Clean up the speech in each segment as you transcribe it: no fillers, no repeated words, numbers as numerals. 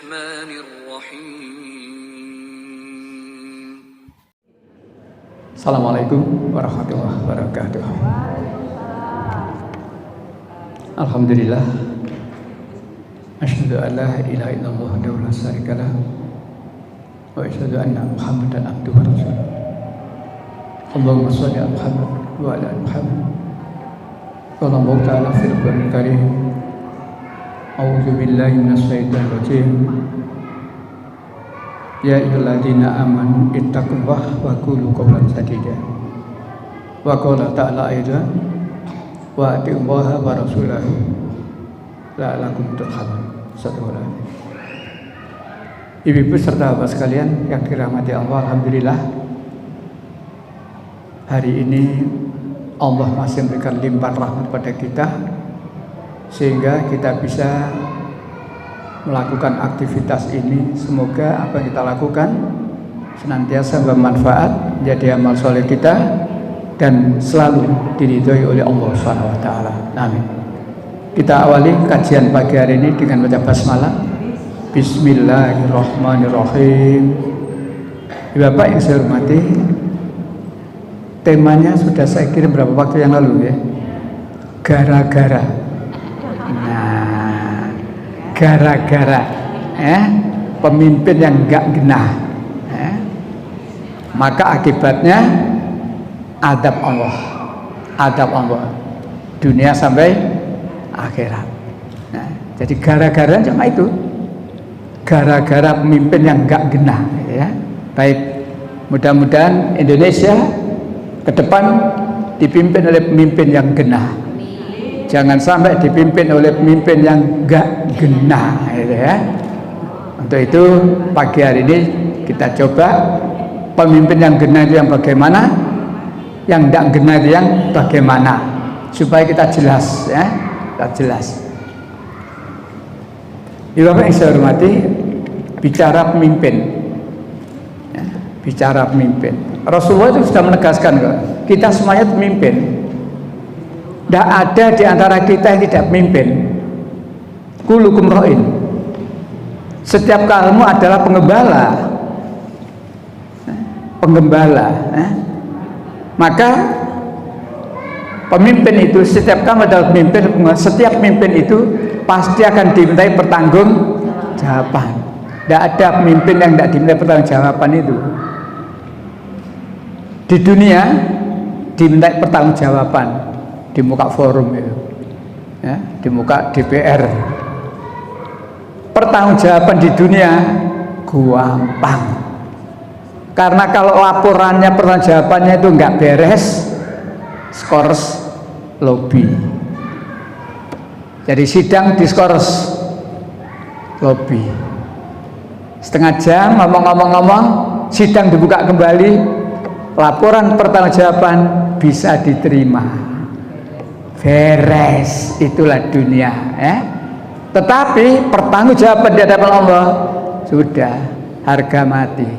الرحمن الرحيم. Assalamualaikum warahmatullahi wabarakatuh. Alhamdulillah. Asyhadu an la ilaha illallah wahdahu la syarika lah. Wa asyhadu anna Muhammadan abduhu wa rasuluh. Allahumma shalli ala Muhammad wa ala ali Muhammad. Qala Allah ta'ala fil Qur'anil Karim. A'udzu billahi minasy syaithanir rajim. Ya ayyuhalladzina amanu ittaqullaha wa qulu qawlan sadida. Wa qala ta'ala aidan wa atiullaha wa rasulahu la'allakum turhamun. Sadaqallahu. Ibu-ibu serta bapak sekalian yang dirahmati Allah, alhamdulillah hari ini Allah masih memberikan limpahan rahmat pada kita sehingga kita bisa melakukan aktivitas ini. Semoga apa yang kita lakukan senantiasa bermanfaat, menjadi amal soleh kita dan selalu diridhoi oleh Allah SWT. Amin. Kita awali kajian pagi hari ini dengan baca basmalah. Bismillahirrahmanirrahim. Bapak yang saya hormati, temanya sudah saya kirim berapa waktu yang lalu ya? Gara-gara. Nah, gara-gara pemimpin yang enggak genah, maka akibatnya adab Allah, dunia sampai akhirat. Nah, jadi gara-gara cuma itu, gara-gara pemimpin yang enggak genah, ya. Baik, mudah-mudahan Indonesia ke depan dipimpin oleh pemimpin yang genah. Jangan sampai dipimpin oleh pemimpin yang enggak genah, gitu ya. Untuk itu pagi hari ini kita coba pemimpin yang genah itu yang bagaimana, yang enggak genah itu yang bagaimana, supaya kita jelas, ya, kita jelas. Bapak yang saya hormati, bicara pemimpin, ya, bicara pemimpin. Rasulullah itu sudah menegaskan kok, kita semuanya pemimpin. Tidak ada di antara kita yang tidak memimpin. Kullukum ra'in. Setiap kamu adalah penggembala. Penggembala. Maka pemimpin itu, setiap kamu adalah pemimpin. Setiap pemimpin itu pasti akan dimintai pertanggungjawaban. Tidak ada pemimpin yang tidak dimintai pertanggungjawaban itu. Di dunia dimintai pertanggungjawaban. Di muka forum itu, ya, di muka DPR. Pertanggungjawaban di dunia gampang, karena kalau laporannya, pertanggungjawabannya itu nggak beres, skors lobby. Jadi sidang diskors lobby. Setengah jam ngomong-ngomong, sidang dibuka kembali, laporan pertanggungjawaban bisa diterima. Beres, itulah dunia, Tetapi pertanggungjawaban di hadapan Allah sudah harga mati.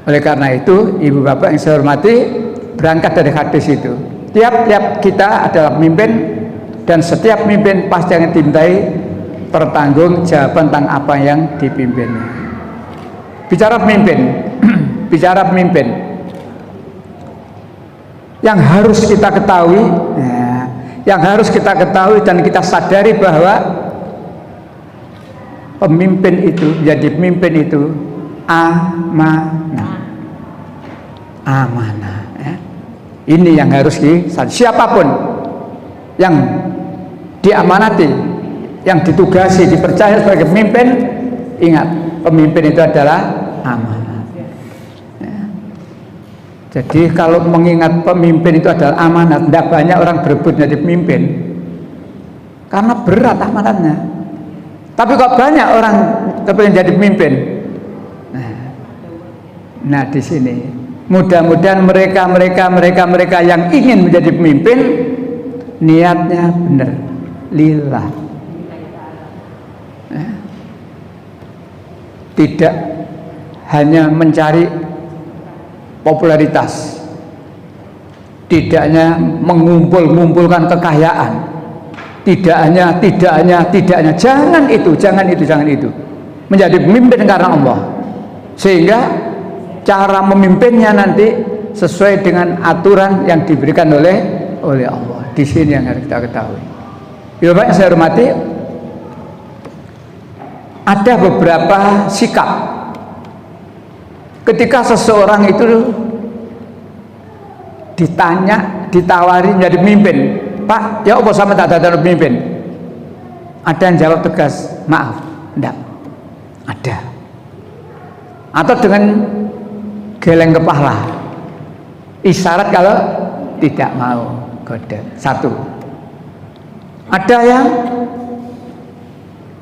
Oleh karena itu, ibu bapak yang saya hormati, berangkat dari hadis itu, tiap-tiap kita adalah pemimpin, dan setiap pemimpin pasti akan dimintai pertanggungjawaban tentang apa yang dipimpinnya. Bicara pemimpin, bicara pemimpin, yang harus kita ketahui, yang harus kita ketahui dan kita sadari bahwa pemimpin itu, menjadi pemimpin itu amanah. Amanah, ya. Ini yang harus disadari. Siapapun yang diamanati, yang ditugasi, dipercaya sebagai pemimpin, ingat, pemimpin itu adalah amanah. Jadi kalau mengingat pemimpin itu adalah amanat, tidak banyak orang berebut menjadi pemimpin karena berat amanatnya. Tapi kok banyak orang kepingin jadi pemimpin. Nah di sini mudah-mudahan mereka yang ingin menjadi pemimpin niatnya benar, lillah, tidak hanya mencari popularitas, tidaknya mengumpulkan kekayaan, tidak hanya, jangan itu. menjadi pemimpin karena Allah, sehingga cara memimpinnya nanti sesuai dengan aturan yang diberikan oleh Allah. Di sini yang harus kita ketahui. Bapak yang saya hormati, ada beberapa sikap ketika seseorang itu ditawari menjadi pemimpin. Pak, ya apa sama tak ada pemimpin? Ada yang jawab tegas, maaf, enggak. Ada. Atau dengan geleng kepala, isyarat kalau tidak mau kode. Satu. Ada yang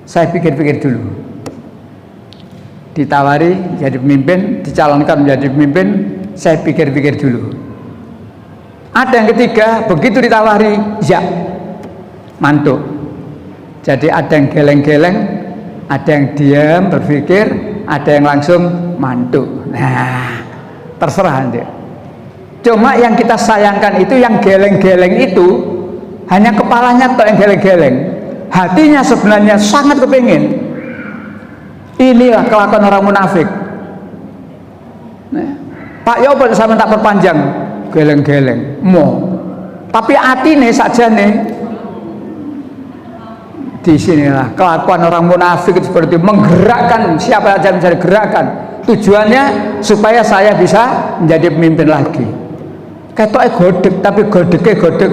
saya pikir-pikir dulu, ditawari jadi pemimpin, dicalonkan menjadi pemimpin, saya pikir-pikir dulu. Ada yang ketiga, begitu ditawari, ya, mantuk. Jadi ada yang geleng-geleng, ada yang diam berpikir, ada yang langsung mantuk. Nah, terserah nanti. Cuma yang kita sayangkan itu yang geleng-geleng itu hanya kepalanya atau yang geleng-geleng, hatinya sebenarnya sangat kepingin. Inilah kelakuan orang munafik. Nah, Pak, ya apa sama tak perpanjang? Geleng-geleng, mau. Tapi hati nih saja nih. Disinilah kelakuan orang munafik seperti menggerakkan siapa saja bisa digerakkan. Tujuannya supaya saya bisa menjadi pemimpin lagi. Ketoknya godek, tapi godeknya godek.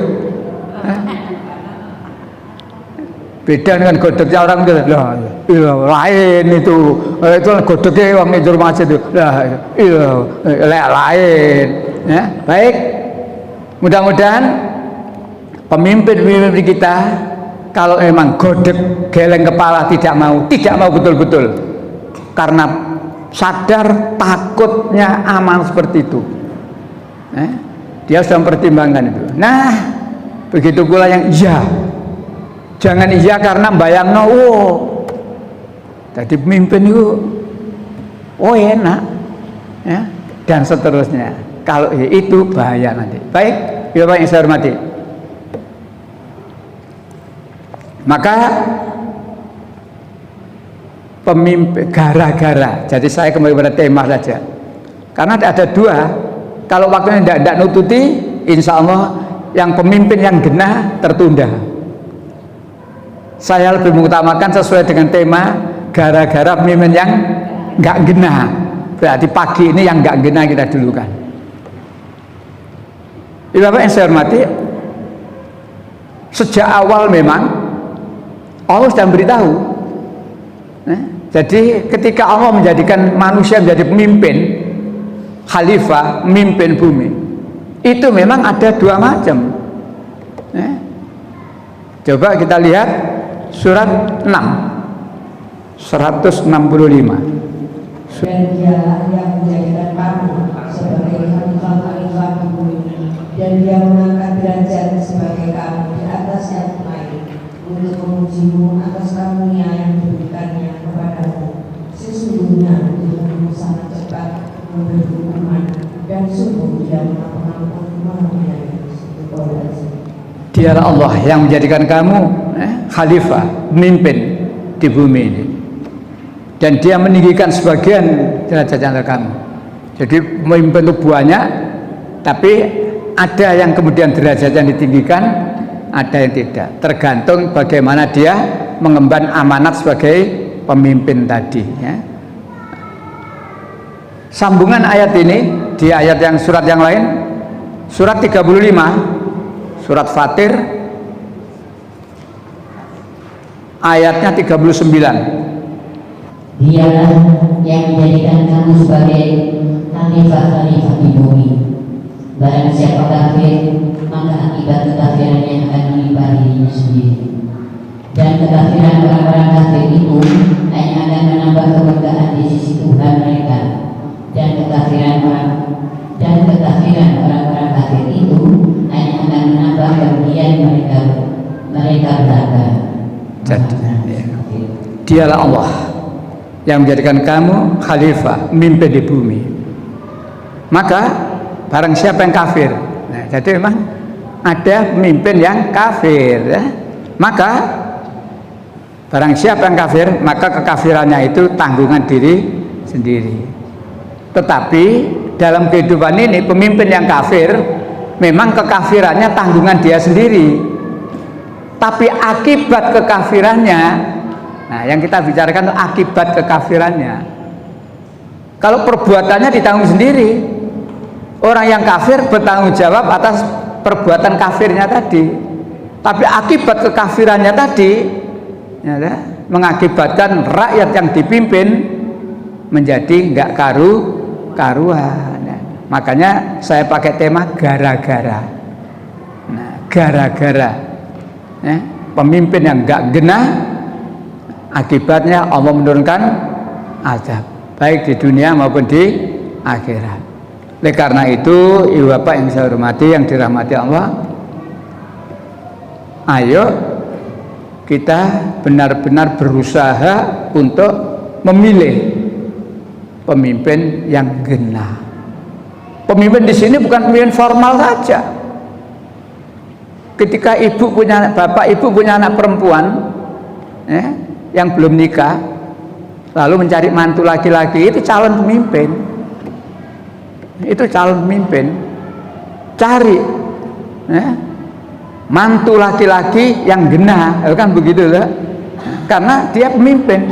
Beda dengan godeknya orang itu, lain itu godeknya orang informasi itu, lain. Ya, baik. Mudah-mudahan pemimpin-pemimpin kita kalau memang godek, geleng kepala, tidak mau betul-betul, karena sadar takutnya aman seperti itu. Dia sudah mempertimbangkan itu. Nah, begitu pula yang iya. Jangan iya karena bayangno, jadi pemimpin itu, enak, ya, dan seterusnya. Kalau itu bahaya nanti. Baik, Bapak yang saya hormati. Maka pemimpin gara-gara. Jadi saya kembali pada tema saja. Karena ada dua. Kalau waktunya tidak nututi, insya Allah yang pemimpin yang genah tertunda. Saya lebih mengutamakan sesuai dengan tema gara-gara pemimpin yang nggak genah. Berarti pagi ini yang nggak genah kita dulukan. Bapak yang saya hormati, sejak awal memang Allah sudah beritahu. Jadi ketika Allah menjadikan manusia menjadi pemimpin, khalifah, pemimpin bumi, itu memang ada dua macam. Coba kita lihat surat 6 165. Dan dialah yang menjadikan kamu sebagai khalifah di bumi, dan dia mengangkat derajat sebagai kamu di atas yang lain, untuk memujimu atas karunia yang diberikannya kepadamu. Sesungguhnya Tuhanmu sangat cepat memberi hukuman, dan sungguh dia mengampuni mengampuni. Dialah Allah yang menjadikan kamu khalifah, pemimpin di bumi ini, dan dia meninggikan sebagian derajat kamu. Jadi pemimpin itu banyak, tapi ada yang kemudian derajatnya ditinggikan, ada yang tidak, tergantung bagaimana dia mengemban amanat sebagai pemimpin tadi, ya. Sambungan ayat ini di ayat yang surat yang lain, surat 35, surat Fatir, ayatnya 39. Dialah yang menjadikan kamu sebagai khalifah di bumi. Barang siapa kafir, maka akibat kekafirannya akan menimpa dirinya sendiri. Dan kekafiran orang-orang kafir itu hanya akan menambah kemurkaan di sisi Tuhan mereka. Dan kekafiran orang-orang kafir itu hanya akan menambah kerugian mereka berharga. Jadi, dialah Allah yang menjadikan kamu khalifah, memimpin di bumi. Maka barang siapa yang kafir, nah, jadi memang ada pemimpin yang kafir, ya. Maka Barang siapa yang kafir, maka kekafirannya itu tanggungan diri sendiri. Tetapi dalam kehidupan ini pemimpin yang kafir memang kekafirannya tanggungan dia sendiri. Tapi akibat kekafirannya, nah yang kita bicarakan itu akibat kekafirannya. Kalau perbuatannya ditanggung sendiri, orang yang kafir bertanggung jawab atas perbuatan kafirnya tadi. Tapi akibat kekafirannya tadi ya, mengakibatkan rakyat yang dipimpin menjadi nggak karuan. Nah, makanya saya pakai tema gara-gara. Nah, gara-gara pemimpin yang nggak genah, akibatnya Allah menurunkan azab baik di dunia maupun di akhirat. Oleh karena itu, ibu bapak yang saya hormati, yang dirahmati Allah, ayo kita benar-benar berusaha untuk memilih pemimpin yang genah. Pemimpin di sini bukan pemimpin formal saja. Ketika bapak ibu punya anak perempuan yang belum nikah, lalu mencari mantu laki-laki, itu calon pemimpin. Itu calon pemimpin. Cari mantu laki-laki yang genah, kan begitu lah. Karena dia pemimpin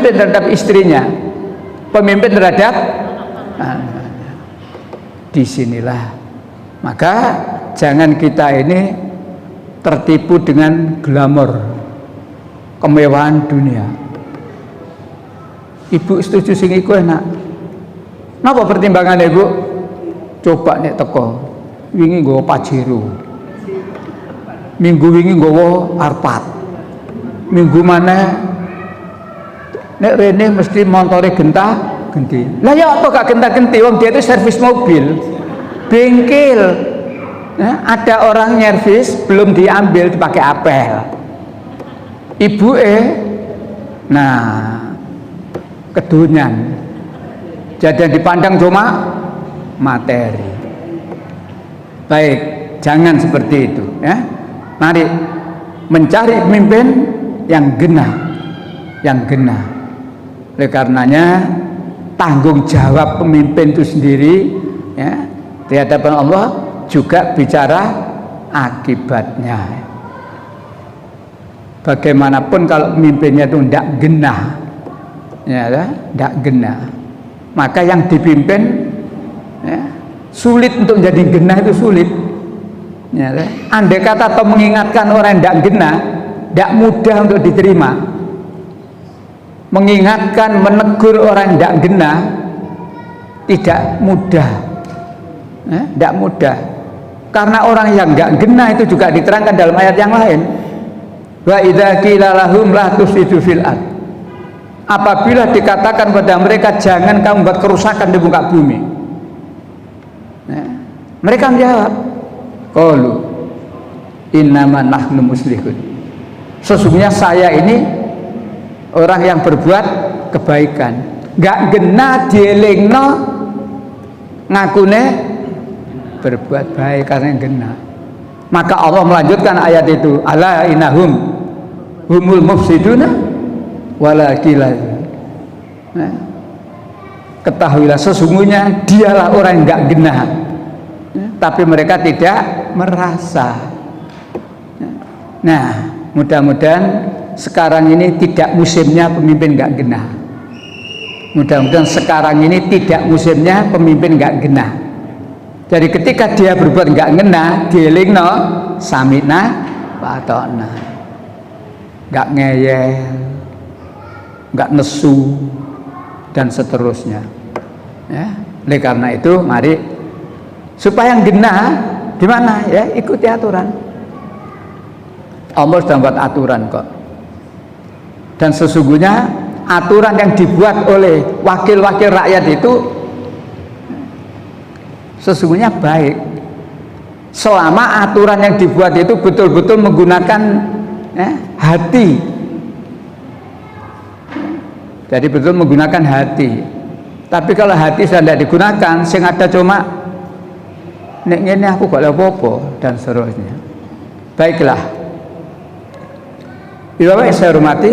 terhadap istrinya, pemimpin terhadap disinilah. Maka jangan kita ini tertipu dengan glamor kemewahan dunia. Ibu setuju sing iku enak. Napa pertimbangannya ibu? Coba nek teko wingi nggawa Pajero, minggu wingi nggawa Arpat, minggu mana nek rene mesti montore genti. Lah ya apa gak genta-genti, wong dia itu servis mobil, bengkel. Ada orang nyervis belum diambil dipakai apel. Ibu nah kedunyan. Jadi yang dipandang cuma materi. Baik, jangan seperti itu ya. Mari mencari pemimpin yang genah. Oleh karenanya tanggung jawab pemimpin itu sendiri ya, di hadapan Allah juga bicara akibatnya. Bagaimanapun kalau pemimpinnya itu tidak genah, ya, tidak genah, maka yang dipimpin ya, sulit untuk jadi genah, itu sulit. Ya, andai kata atau mengingatkan orang yang tidak genah, tidak mudah untuk diterima. Mengingatkan, menegur orang yang tidak genah tidak mudah, tidak mudah. Karena orang yang nggak genah itu juga diterangkan dalam ayat yang lain. Wa idza qila lahum la tufsidu fil ard. Apabila dikatakan pada mereka jangan kamu buat kerusakan di muka bumi, mereka menjawab, qalu innama nahnu muslihun. Sesungguhnya saya ini orang yang berbuat kebaikan. Nggak genah dielingno ngakune berbuat baik karena genah. Maka Allah melanjutkan ayat itu, ala innahum humul mufsiduna walakila. Ketahuilah sesungguhnya dialah orang yang nggak genah, tapi mereka tidak merasa. Nah, mudah-mudahan sekarang ini tidak musimnya pemimpin nggak genah. Mudah-mudahan sekarang ini tidak musimnya pemimpin nggak genah. Jadi ketika dia berbuat nggak genah, dielingno samina wa ata'na, nggak ngeyel, nggak nesu dan seterusnya. Ya, oleh karena itu mari supaya yang genah gimana ya, ikuti aturan. Allah sudah buat aturan kok. Dan sesungguhnya aturan yang dibuat oleh wakil-wakil rakyat itu sesungguhnya baik selama aturan yang dibuat itu betul-betul menggunakan hati. Jadi betul menggunakan hati. Tapi kalau hati sudah tidak digunakan, sing ada cuma nek ngene aku gak apa-apa dan seterusnya. Baiklah, Bapak yang saya hormati,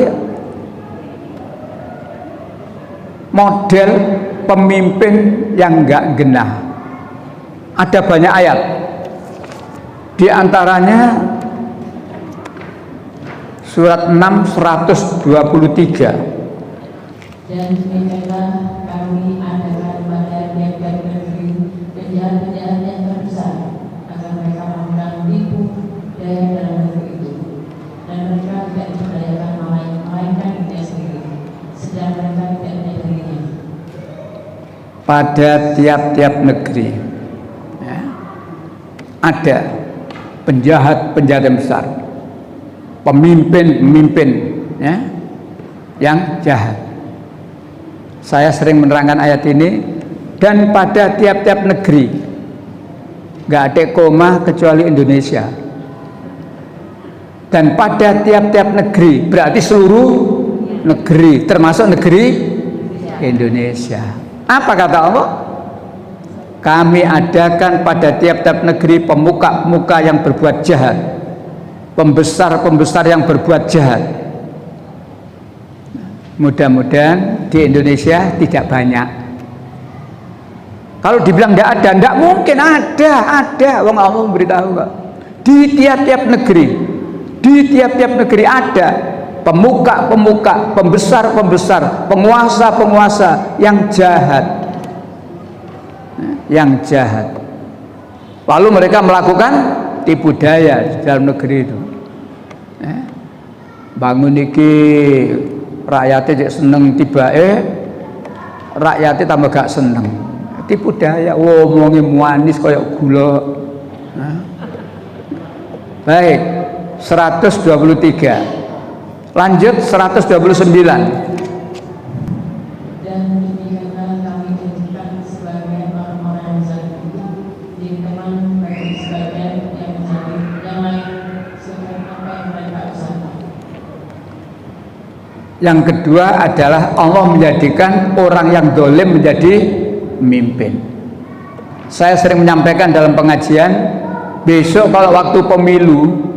model pemimpin yang nggak genah. Ada banyak ayat. Di antaranya surat 6 123. Dan demikianlah kami adakan pada tiap-tiap negeri penjahat-penjahat yang terbesar agar mereka melakukan tipu daya dalam negeri itu, dan mereka tidak diperdayakan melainkan dirinya sendiri, sedang mereka tidak menyadarinya. Pada tiap-tiap negeri ya, ada penjahat-penjahat yang besar, pemimpin-pemimpin ya, yang jahat. Saya sering menerangkan ayat ini. Dan pada tiap-tiap negeri, nggak ada koma kecuali Indonesia. Dan pada tiap-tiap negeri berarti seluruh negeri, termasuk negeri Indonesia. Apa kata Allah? Kami adakan pada tiap-tiap negeri pemuka-pemuka yang berbuat jahat, pembesar-pembesar yang berbuat jahat. Mudah-mudahan di Indonesia tidak banyak. Kalau dibilang tidak ada, tidak mungkin ada. Wong Allah memberitahu kok. Di tiap-tiap negeri ada pemuka-pemuka, pembesar-pembesar, penguasa-penguasa yang jahat. Yang jahat. Lalu mereka melakukan tipu daya di dalam negeri itu. Bangun iki rakyatnya seneng tibae, rakyatnya tambah gak seneng. Tipu daya, ngomongi manis kayak gula. Baik, 123. Lanjut 129. Dan demikianlah kami jadikan sebagian orang-orang yang zalim itu di teman bagi sebagian yang zalim yang lain seperti apa yang mereka usahakan. Yang kedua adalah Allah menjadikan orang yang dolim menjadi pemimpin. Saya sering menyampaikan dalam pengajian, besok kalau waktu pemilu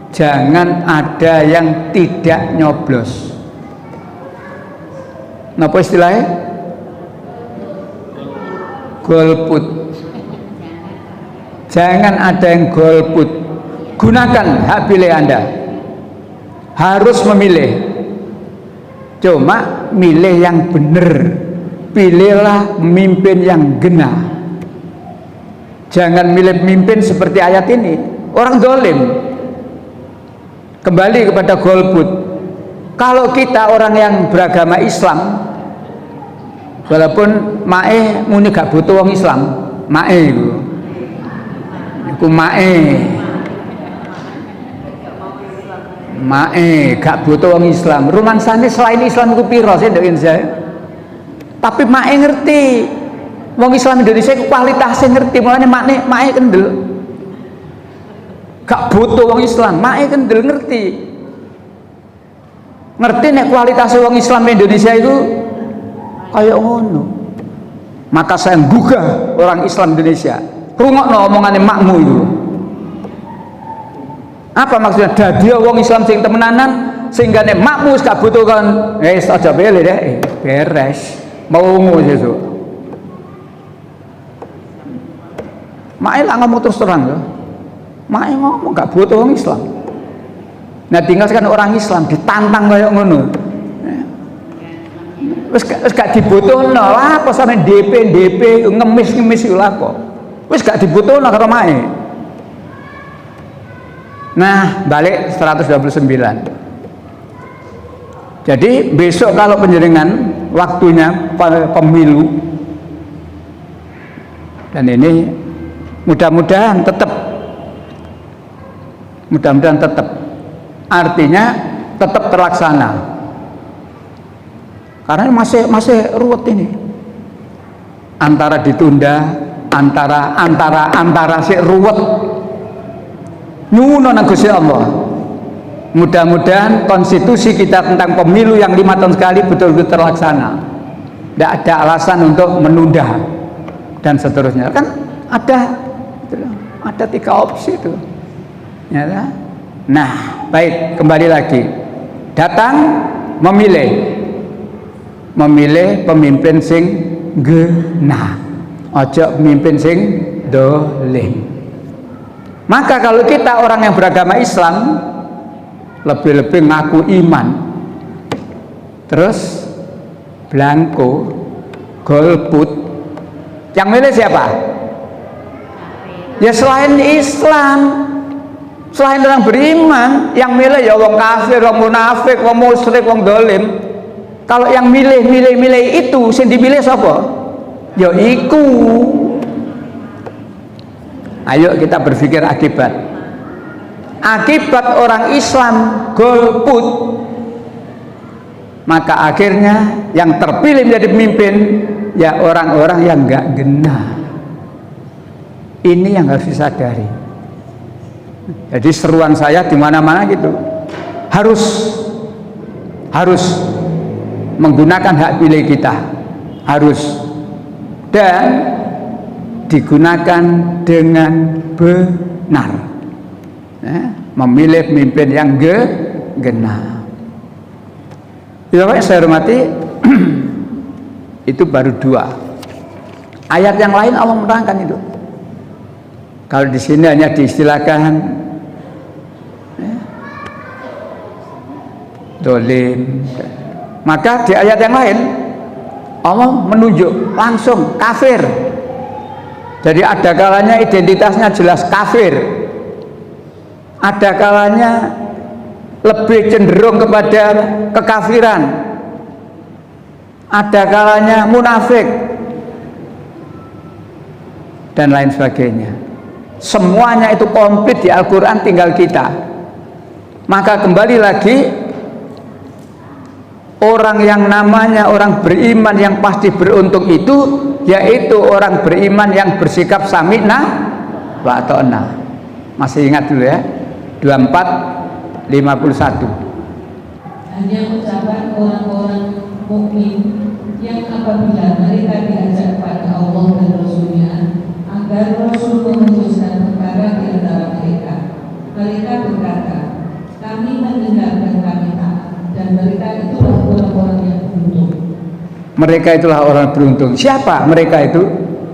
jangan ada yang tidak nyoblos. Napa istilahnya? Golput. Jangan ada yang golput. Gunakan hak pilih Anda. Harus memilih. Cuma milih yang benar. Pilihlah pemimpin yang genah. Jangan milih pemimpin seperti ayat ini, orang dolim. Kembali kepada golput. Kalau kita orang yang beragama Islam, walaupun mae muni gak butuh wong Islam, mae iku mae gak butuh wong Islam. Rumangsane selain Islam iku piro sih ndek saya? Tapi mae ngerti wong Islam Indonesia itu kualitasnya ngerti, makanya mae kendel gak butuh wong Islam, mae kendel ngerti nek kualitasnya wong Islam Indonesia itu kayak ngono. Maka saya gugah orang Islam Indonesia, rungokno omongane makmu itu. Apa maksudnya? Dadi wong Islam sing temenanan sehingga nek makmu gak butuh kan aja bele deh, beres mau sesuk. Mae lah ngomong terus terang loh. Mae ngomong gak butuh orang Islam. Nah tinggal sekarang orang Islam ditantang kayak ngono. Wis gak dibutuhno lah apa sampe DP ngemis iku lah kok. Wis gak dibutuhno karo mae. Nah, balik 129. Jadi besok kalau penjaringan waktunya pemilu, dan ini mudah-mudahan tetap artinya tetap terlaksana, karena masih ruwet ini, antara ditunda antara si ruwet nyuwun nang Gusti Allah. Mudah-mudahan konstitusi kita tentang pemilu yang 5 tahun sekali betul-betul terlaksana. Tidak ada alasan untuk menunda dan seterusnya. Kan ada 3 opsi itu. Ya, nah, baik, kembali lagi. Datang memilih. memilih pemimpin sing genah, ojo pemimpin sing dolim. Maka kalau kita orang yang beragama Islam lebih-lebih ngaku iman, terus blanko, golput, yang milih siapa? Ya selain Islam, selain orang beriman, yang milih ya wong kafir, wong munafik, wong musyrik, wong dolim. Kalau yang milih itu, sing dipilih sapa? Ya iku. Ayo kita berpikir akibat orang Islam golput, maka akhirnya yang terpilih menjadi pemimpin ya orang-orang yang enggak genah. Ini yang harus disadari. Jadi seruan saya di mana-mana gitu, harus menggunakan hak pilih kita, harus, dan digunakan dengan benar, memilih pemimpin yang genah. Ya, saya hormati, itu baru 2 ayat, yang lain Allah menerangkan itu. Kalau di sini hanya diistilahkan dolim, maka di ayat yang lain Allah menunjuk langsung kafir. Jadi ada kalanya identitasnya jelas kafir, ada kalanya lebih cenderung kepada kekafiran, ada kalanya munafik, dan lain sebagainya. Semuanya itu komplit di Al-Quran, tinggal kita. Maka kembali lagi, orang yang namanya orang beriman yang pasti beruntung itu, yaitu orang beriman yang bersikap sami'na wa ta'na. Masih ingat dulu ya, 24:51. Hanya ucapan orang-orang mukmin yang apabila mereka diajak kepada Allah dan Rasul-Nya agar Rasul memutuskan perkara di antara mereka berkata, kami mendengar dan kami taat, dan mereka itulah orang-orang yang beruntung. Mereka itulah orang beruntung. Siapa mereka itu?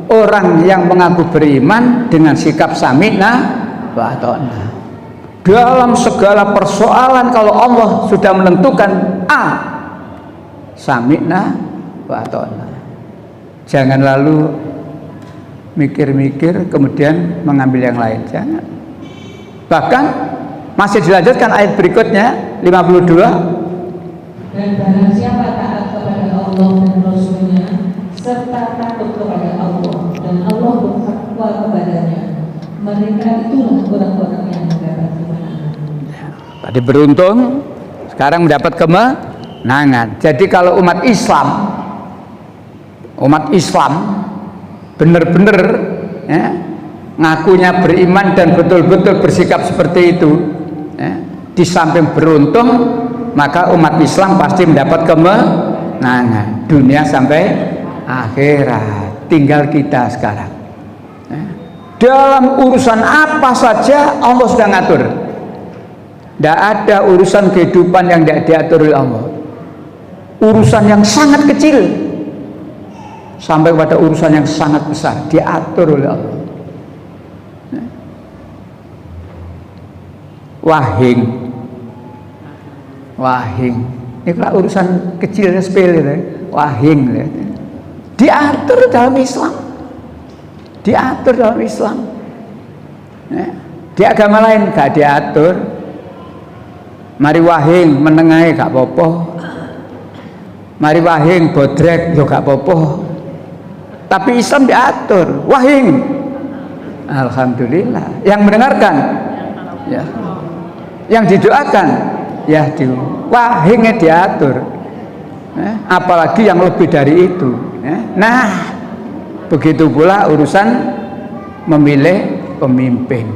Orang yang mengaku beriman dengan sikap sami'na wa ta'na. Dalam segala persoalan, kalau Allah sudah menentukan A, sami'na wa ta'na. Jangan lalu mikir-mikir kemudian mengambil yang lain, jangan. Bahkan masih dilanjutkan ayat berikutnya 52. Dan barang siapa taat kepada Allah dan Rasul-Nya serta takut kepada Allah dan Allah bertakwa kepadanya, mereka itulah orang-orang yang mendapat kemenangan. Tadi beruntung, sekarang mendapat kemenangan. Jadi kalau umat Islam benar-benar ya, ngakunya beriman dan betul-betul bersikap seperti itu, ya, di samping beruntung, maka umat Islam pasti mendapat kemenangan dunia sampai akhirat. Tinggal kita sekarang, ya, dalam urusan apa saja Allah sudah ngatur. Tidak ada urusan kehidupan yang tidak diatur oleh Allah. Urusan yang sangat kecil sampai pada urusan yang sangat besar diatur oleh Allah. Wahing itulah urusan kecil sepele, wahing diatur dalam Islam, di agama lain gak diatur. Mari wahing menengahi gak apa-apa, mari wahing bodrek yo gak apa-apa. Tapi Islam diatur, wahing. Alhamdulillah. Yang mendengarkan, ya. Yang didoakan, ya wahingnya diatur. Apalagi yang lebih dari itu. Nah, begitu pula urusan memilih pemimpin.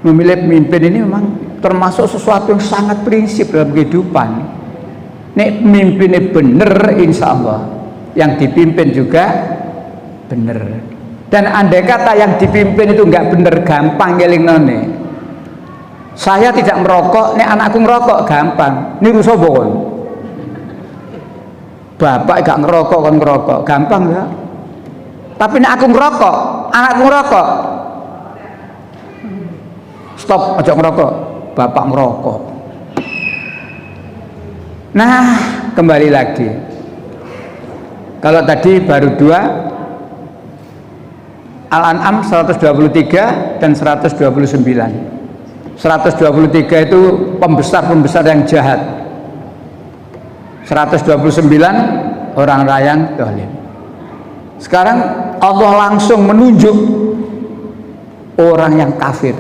Memilih pemimpin ini memang termasuk sesuatu yang sangat prinsip dalam kehidupan. Nek pemimpinnya bener, insya Allah yang dipimpin juga bener. Dan andai kata yang dipimpin itu nggak bener, gampang ngelingnone. Saya tidak merokok, nek anakku merokok gampang. Niru sapa kon? bapak gak ngerokok kan ngerokok, gampang ya. Tapi nek aku ngerokok, anakku ngerokok, stop, aja ngerokok, bapak ngerokok. Nah, kembali lagi. Kalau tadi baru 2, Al-An'am 123 dan 129. 123 itu pembesar-pembesar yang jahat. 129 orang yang zalim. Sekarang Allah langsung menunjuk orang yang kafir.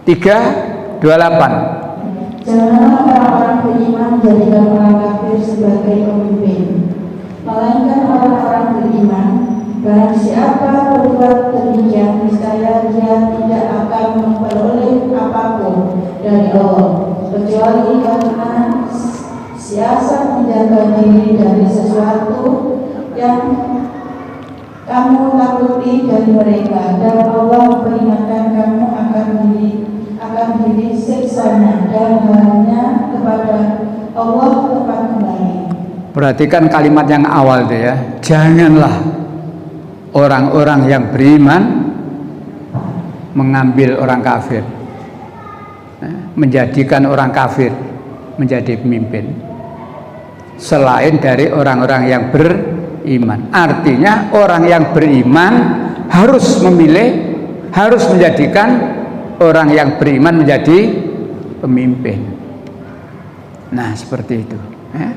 328. Janganlah orang-orang beriman jadikan orang kafir sebagai pemimpin, melainkan orang-orang beriman. Barang siapa berbuat demikian, niscaya dia tidak akan memperoleh apapun dari Allah, kecuali karena siasat menjaga diri dari sesuatu yang kamu takuti dari mereka, dan Allah memperingatkan kamu akan diri siksanya, dan hanya kepada Allah tempat kembali. Perhatikan kalimat yang awal itu ya. Janganlah orang-orang yang beriman mengambil orang kafir, menjadikan orang kafir menjadi pemimpin selain dari orang-orang yang beriman. Artinya orang yang beriman harus memilih, harus menjadikan orang yang beriman menjadi pemimpin. Nah, seperti itu ya.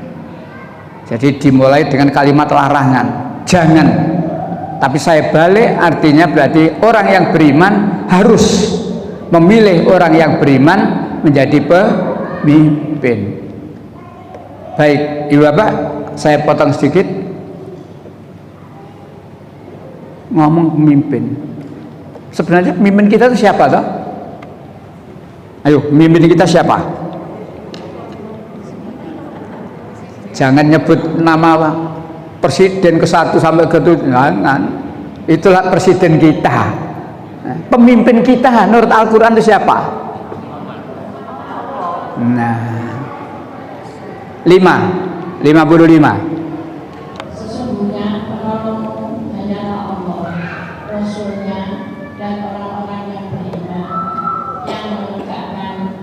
Jadi dimulai dengan kalimat larangan, jangan. Tapi saya balik, artinya berarti orang yang beriman harus memilih orang yang beriman menjadi pemimpin. Baik, Ibu Bapak, saya potong sedikit. Ngomong pemimpin, sebenarnya pemimpin kita itu siapa toh? Ayo, pemimpin kita siapa? Jangan nyebut nama presiden ke-1 sampai ke-7, jangan. Itulah presiden kita. Pemimpin kita menurut Al-Quran itu siapa? Nah, 55. Sesungguhnya penolongmu hanyalah Allah, Rasulnya, dan orang-orang yang beriman, yang menegakkan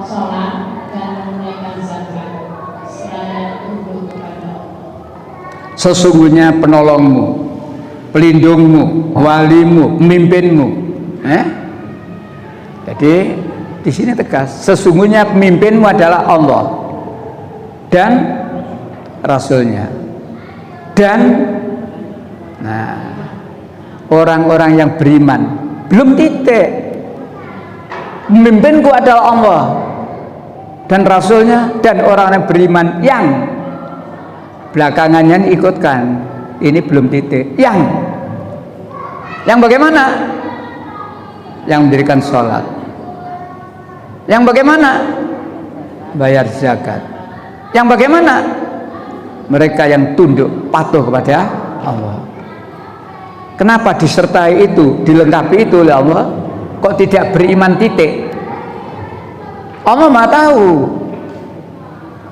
sholat dan menunaikan zakat, seraya tunduk kepada Allah. Sesungguhnya penolongmu, pelindungmu, walimu, pemimpinmu. Jadi di sini tegas, sesungguhnya pemimpinmu adalah Allah dan Rasulnya, dan orang-orang yang beriman. Belum titik. Pemimpinku adalah Allah dan Rasulnya dan orang yang beriman yang belakangannya ikutkan. Ini belum titik. Yang bagaimana? Yang mendirikan sholat. Yang bagaimana? Bayar zakat. Yang bagaimana? Mereka yang tunduk patuh kepada Allah. Kenapa disertai itu, dilengkapi itu oleh Allah? Kok tidak beriman titik? Allah Maha tahu.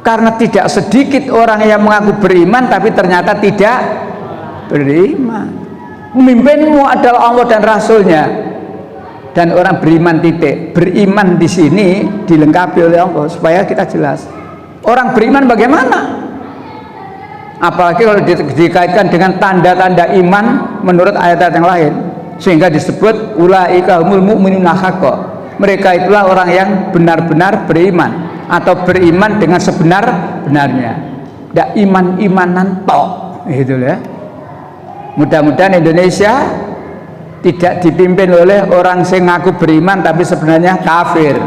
Karena tidak sedikit orang yang mengaku beriman tapi ternyata tidak beriman. Pemimpinmu adalah Allah dan Rasulnya, dan orang beriman titik. Beriman di sini dilengkapi oleh Allah supaya kita jelas. Orang beriman bagaimana? Apalagi kalau dikaitkan dengan tanda-tanda iman menurut ayat-ayat yang lain, sehingga disebut ulaika humul mu'minuna haqqan. Mereka itulah orang yang benar-benar beriman, atau beriman dengan sebenar-benarnya. Tidak iman-imanan tok, gitu ya. Mudah-mudahan Indonesia tidak dipimpin oleh orang yang ngaku beriman tapi sebenarnya kafir,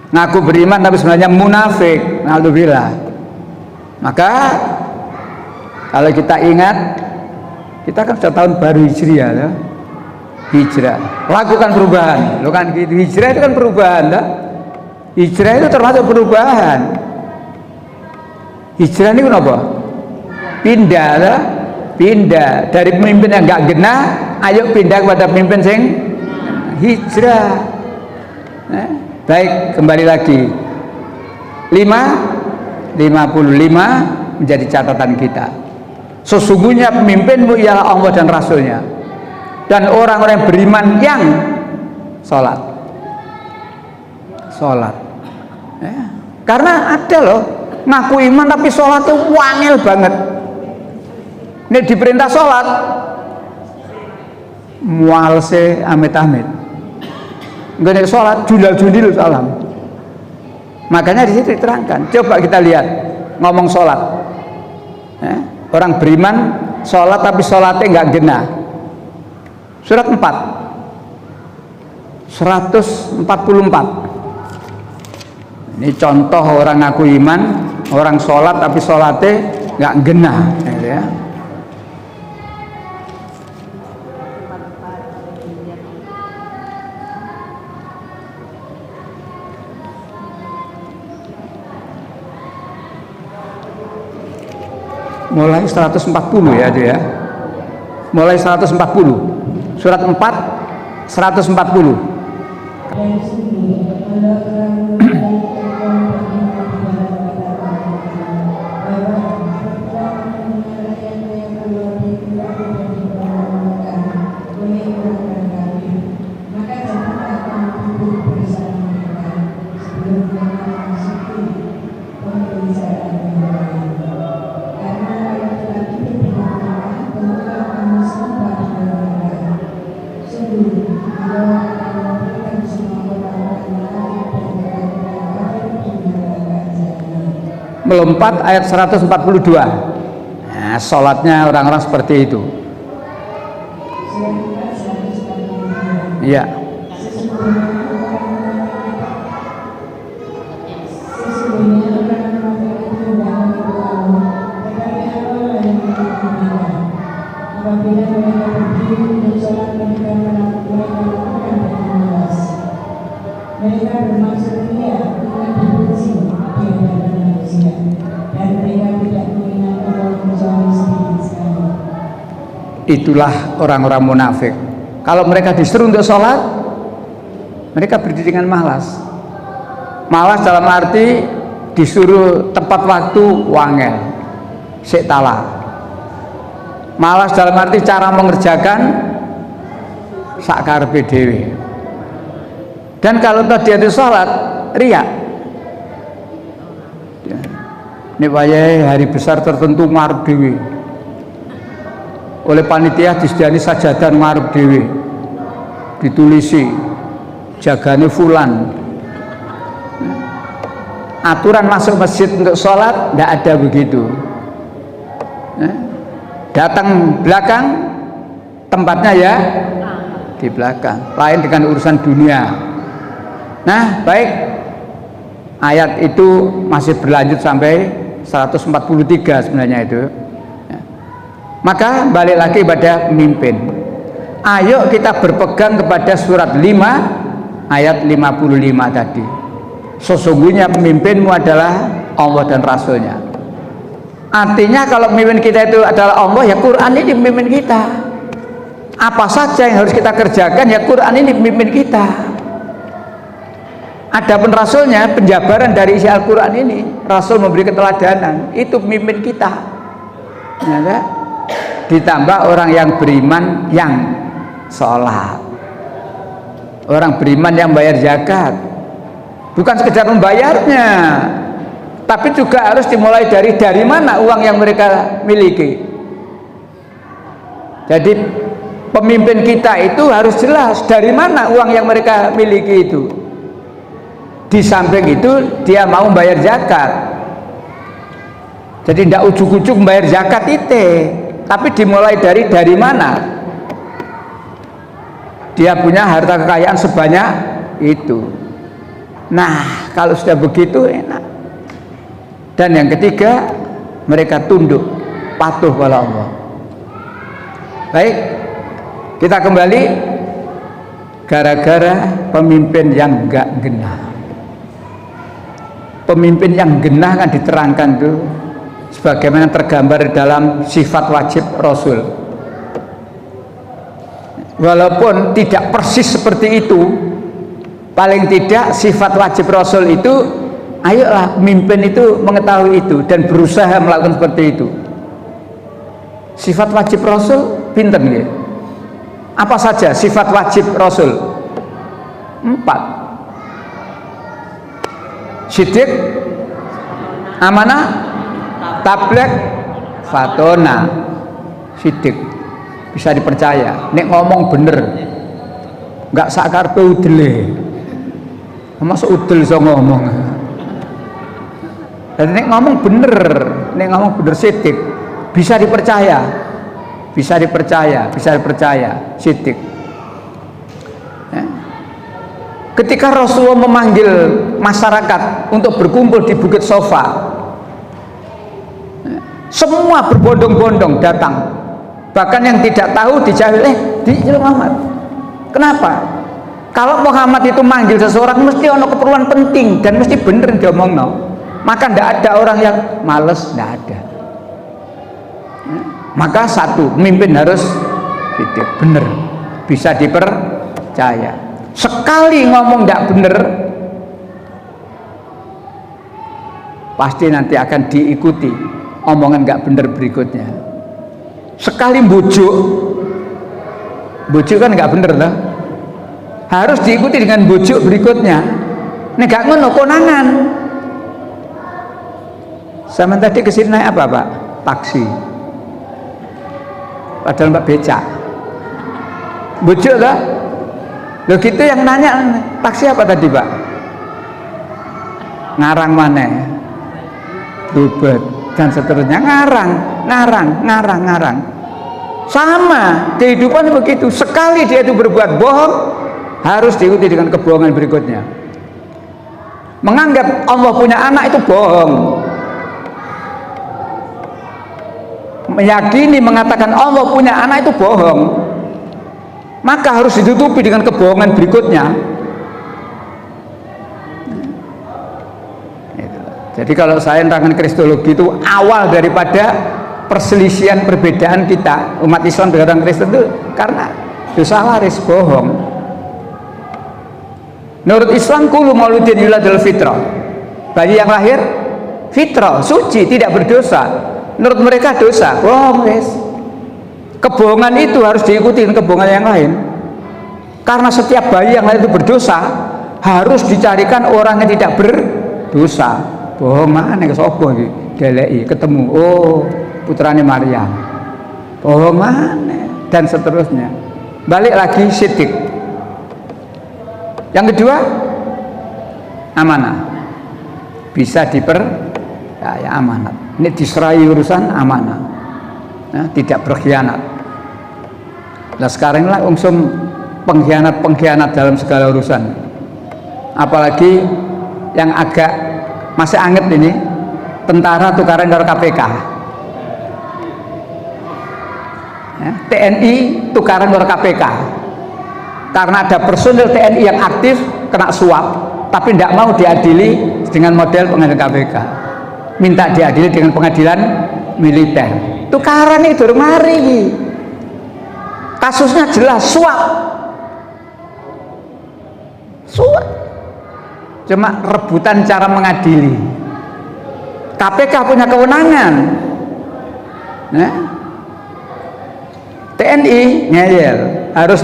ngaku beriman tapi sebenarnya munafik. Alhamdulillah. Maka kalau kita ingat, kita kan sudah tahun baru Hijriah ya. Hijrah, lakukan perubahan. Lo kan gitu, hijrah itu kan perubahan ya. Hijrah itu termasuk perubahan. Hijrah ini kenapa? Pindah lah, pindah dari pemimpin yang gak genah, ayo pindah kepada pemimpin sing hijrah. Baik, kembali lagi. 5 55 menjadi catatan kita. Sesungguhnya pemimpinmu ialah Allah dan Rasulnya, dan orang-orang beriman yang sholat. Ya. Karena ada loh ngaku iman tapi sholat tuh wangil banget. Ini diperintah sholat mualse amit-amit, nggak sholat jundal-jundil salam. Makanya di situ diterangkan. Coba kita lihat ngomong sholat. Ya. Orang beriman sholat tapi sholatnya nggak genah. Surat 4 144. Ini contoh orang ngaku iman, orang sholat tapi sholatnya nggak genah, gitu ya. Mulai 140 ya itu ya. Mulai 140. Surat 4 140. Melompat ayat 142. Nah, sholatnya orang-orang seperti itu. Iya. Mereka bermaksud ria dengan dipuji di hadapan manusia, dan mereka tidak mengingat Allah kecuali sedikit sekali. Itulah orang-orang munafik. Kalau mereka disuruh untuk sholat, mereka berdiri dengan malas. Malas dalam arti disuruh tepat waktu wangel, sik tala. Malas dalam arti cara mengerjakan sakarepe dhewe. Dan kalau tadi ada sholat riak, ini wayai hari besar tertentu ngarep dewi, oleh panitia disediani sajadah ngarep dewi, ditulisi jagane fulan. Aturan masuk masjid untuk sholat tidak ada begitu. Datang belakang, tempatnya ya di belakang. Lain dengan urusan dunia. Nah, baik, ayat itu masih berlanjut sampai 143 sebenarnya itu. Maka balik lagi pada pemimpin. Ayo kita berpegang kepada surat 5 ayat 55 tadi. Sesungguhnya pemimpinmu adalah Allah dan Rasulnya. Artinya kalau pemimpin kita itu adalah Allah, ya Quran ini pemimpin kita. Apa saja yang harus kita kerjakan, ya Quran ini pemimpin kita. Adapun Rasulnya, penjabaran dari isi Al-Quran ini, Rasul memberi keteladanan, itu pemimpin kita. Ya, ditambah orang yang beriman yang sholat, orang beriman yang bayar zakat. Bukan sekedar membayarnya, tapi juga harus dimulai dari mana uang yang mereka miliki. Jadi pemimpin kita itu harus jelas dari mana uang yang mereka miliki itu. Di samping itu dia mau membayar zakat. Jadi tidak ujuk-ujuk membayar zakat itu, tapi dimulai dari mana dia punya harta kekayaan sebanyak itu. Nah, kalau sudah begitu enak. Dan yang ketiga, mereka tunduk patuh kepada Allah. Baik, kita kembali. Gara-gara pemimpin yang enggak genah. Pemimpin yang genah kan diterangkan tuh sebagaimana tergambar dalam sifat wajib Rasul. Walaupun tidak persis seperti itu, paling tidak sifat wajib Rasul itu Ayolah pemimpin itu mengetahui itu dan berusaha melakukan seperti itu. Sifat wajib Rasul pinten nggih? Apa saja sifat wajib Rasul? 4. Siddiq, amanah, tabligh, fatona. Siddiq bisa dipercaya, nek ngomong bener, nggak sakarpe udele. Masa udel iso ngomong. Dan nek ngomong bener, Siddiq bisa dipercaya, Siddiq. Ya. Ketika Rasulullah memanggil masyarakat untuk berkumpul di Bukit Sofa, ya, semua berbondong-bondong datang. Bahkan yang tidak tahu dijawab, di Muhammad. Kenapa? Kalau Muhammad itu manggil seseorang mesti ada keperluan penting dan mesti bener diomong, no. Maka tidak ada orang yang males, tidak ada. Maka satu, pemimpin harus bener, bisa dipercaya. Sekali ngomong tidak bener, pasti nanti akan diikuti omongan nggak bener berikutnya. Sekali bujuk kan nggak bener lah, harus diikuti dengan bujuk berikutnya. Nek ngono konangan. Sama tadi kesini naik apa Pak? Taksi. Padahal Mbak becak. Bujuk lah. Loh gitu yang nanya, taksi apa tadi Pak? Ngarang mana? Dubet dan seterusnya. Ngarang. Sama kehidupan begitu. Sekali dia itu berbuat bohong, harus diikuti dengan kebohongan berikutnya. Menganggap Allah punya anak itu bohong. Meyakini mengatakan Allah punya anak itu bohong, maka harus ditutupi dengan kebohongan berikutnya. Jadi kalau saya nerangkan Kristologi itu awal daripada perselisihan perbedaan kita umat Islam dengan orang Kristen itu karena dosa waris, bohong. Menurut Islam kullu mauludin yuladul fitrah, bayi yang lahir fitrah, suci, tidak berdosa. Menurut mereka dosa, bohong guys. Kebohongan itu harus diikuti dengan kebohongan yang lain. Karena setiap bayi yang lahir itu berdosa, harus dicarikan orang yang tidak berdosa. Bohong mana ke sopo iki? Deleki ketemu, oh putrane Maryam. Bohong mana? Dan seterusnya. Balik lagi Siddiq. Yang kedua, amanah. Bisa dipercaya, amanat. Ini diserahi urusan amanah, nah, tidak berkhianat. Nah sekarang lah unsum pengkhianat dalam segala urusan. Apalagi yang agak masih anget ini, tentara tukaran dengan KPK, ya, TNI tukaran dengan KPK, karena ada personil TNI yang aktif kena suap, tapi tidak mau diadili dengan model pengadilan KPK. Minta diadili dengan pengadilan militer. Tukaran itu mari. Kasusnya jelas suap. Cuma rebutan cara mengadili. KPK punya kewenangan. Nah, TNI ngeyel, harus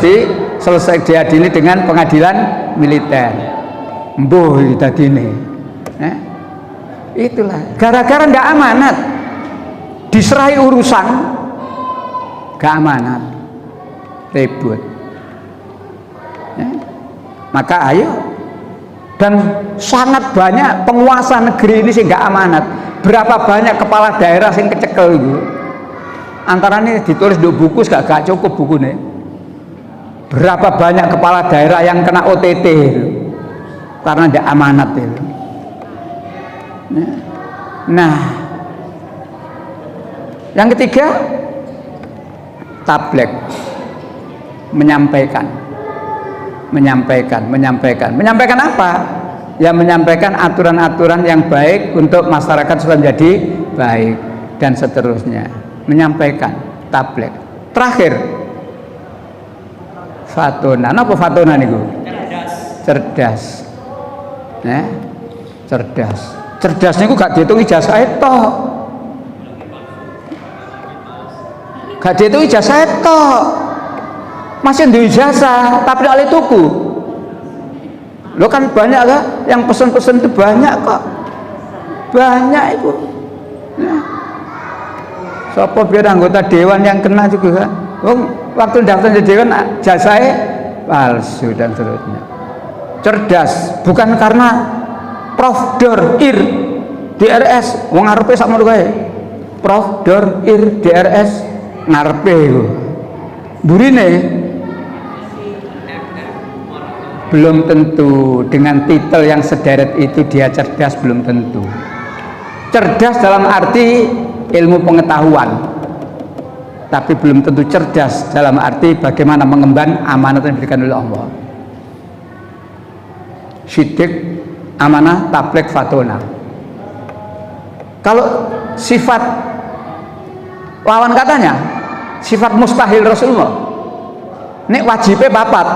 diadili dengan pengadilan militer. Mbuh tadi ini. Nah, itulah gara-gara ndak amanat, diserahi urusan gak amanat, ribut, ya. Maka ayo, dan sangat banyak penguasa negeri ini sih gak amanat. Berapa banyak kepala daerah yang kecekel itu, antara ini ditulis di buku gak cukup bukunya. Berapa banyak kepala daerah yang kena OTT itu, karena ndak amanat itu. Nah, yang ketiga, tabligh, menyampaikan apa? Ya menyampaikan aturan-aturan yang baik untuk masyarakat supaya menjadi baik dan seterusnya. Menyampaikan tabligh. Terakhir, fatona. Napa fatona niku? Cerdas. Nah, cerdas. Cerdas niku gak dihitung ijazah tok. Gak dihitung ijazah tok. Masih di ijazah tapi oleh tuku. Lo kan banyak kan yang pesen-pesen itu banyak kok. Banyak itu. Nah. Sopo biar anggota dewan yang kena juga kan. Waktu daftar jadi dewan jasanya palsu dan seterusnya. Cerdas bukan karena Prof Dor Ir DRS wong ngarepe sakmono kae. Prof Dor Ir DRS ngarepe iku. Burine belum tentu dengan titel yang sederet itu dia cerdas, belum tentu. Cerdas dalam arti ilmu pengetahuan, tapi belum tentu cerdas dalam arti bagaimana mengemban amanat yang diberikan oleh Allah. Siddiq, amanah, tabligh, fatona. Kalau sifat lawan katanya, sifat mustahil Rasulullah, nek wajibnya papat.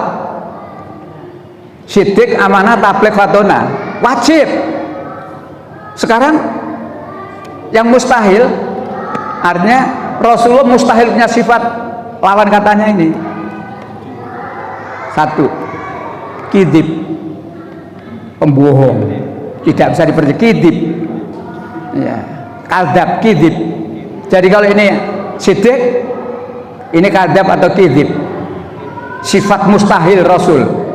Siddiq, amanah, tabligh, fatona, wajib. Sekarang yang mustahil, artinya Rasulullah mustahil punya sifat lawan katanya ini. Satu, kidib, pembohong, tidak bisa dipercaya. Kidib, ya, kadzab, kidib. Jadi kalau ini Siddiq, ini kadzab atau kidib, sifat mustahil Rasul.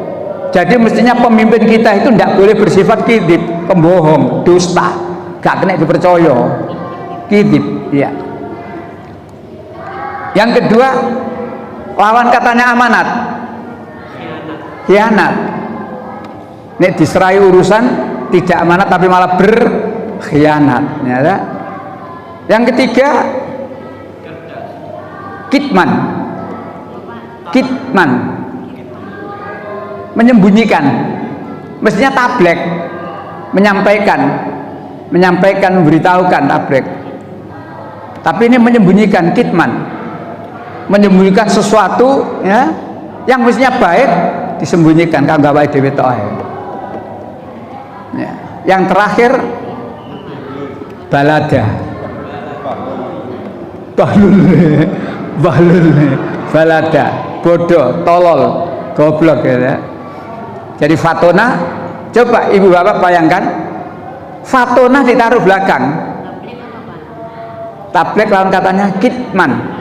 Jadi mestinya pemimpin kita itu tidak boleh bersifat kidib, pembohong, dusta, gak kena dipercaya. Kidib, ya. Yang kedua, lawan katanya amanat, khianat. Nek diserai urusan tidak amanat tapi malah berkhianat, ya. Yang ketiga, kitman, kitman, menyembunyikan. Mestinya tabligh, menyampaikan, memberitahukan tabligh. Tapi ini menyembunyikan, kitman, menyembunyikan sesuatu, ya, yang mestinya baik disembunyikan, kalau nggak baik dewe tok ae. Ya. Yang terakhir balada, bahlul, balada, bodoh, tolol, goblok, ya. Jadi fatona, coba ibu bapak bayangkan, fatona ditaruh belakang, tabligh lawan katanya kitman.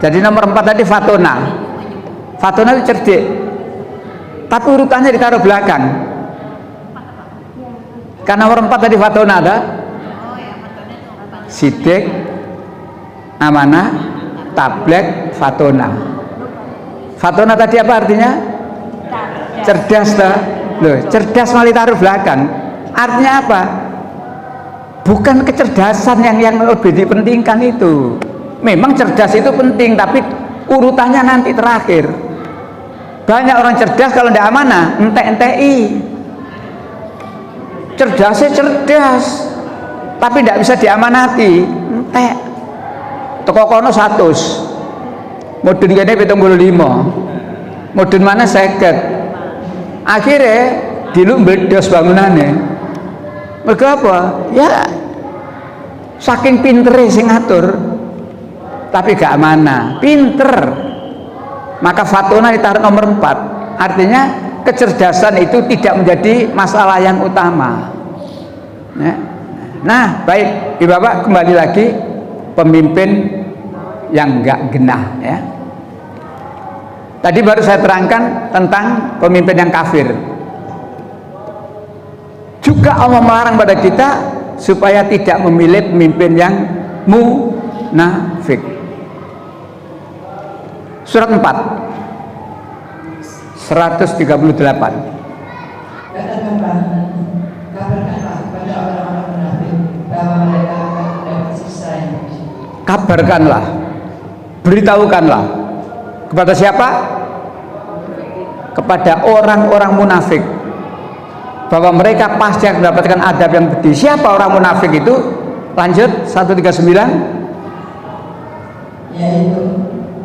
Jadi nomor 4 tadi fatona. Fatona itu cerdik, tapi urutannya ditaruh belakang. Karena nomor 4 tadi fatona ada Siddiq, amanah, tabligh, fatona. Fatona tadi apa artinya? Cerdas dah. Loh, cerdas malah ditaruh belakang. Artinya apa? Bukan kecerdasan yang lebih dipentingkan itu. Memang cerdas itu penting, tapi urutannya nanti terakhir. Banyak orang cerdas kalau tidak amanah, entek-enteki. Cerdasnya cerdas, tapi tidak bisa diamanati, entek. Toko kono 100, mudun kene 75, mudun mana 50. Akhirnya diluk meledos bangunannya. Mergo apa? Ya saking pintere sing ngatur, tapi gak amanah, pinter. Maka fatona ditaruh nomor 4. Artinya kecerdasan itu tidak menjadi masalah yang utama. Nah, baik, Ibu Bapak, kembali lagi pemimpin yang enggak genah, ya. Tadi baru saya terangkan tentang pemimpin yang kafir. Juga Allah melarang pada kita supaya tidak memilih pemimpin yang munafik. Surat 4 138. Katakanlah, kabarkanlah kepada orang-orang munafik bahwa mereka akan mendapat siksa yang pedih. Kabarkanlah, beritahukanlah kepada siapa? Kepada orang-orang munafik bahwa mereka pasti akan mendapatkan adab yang pedih. Siapa orang munafik itu? Lanjut 139. Yaitu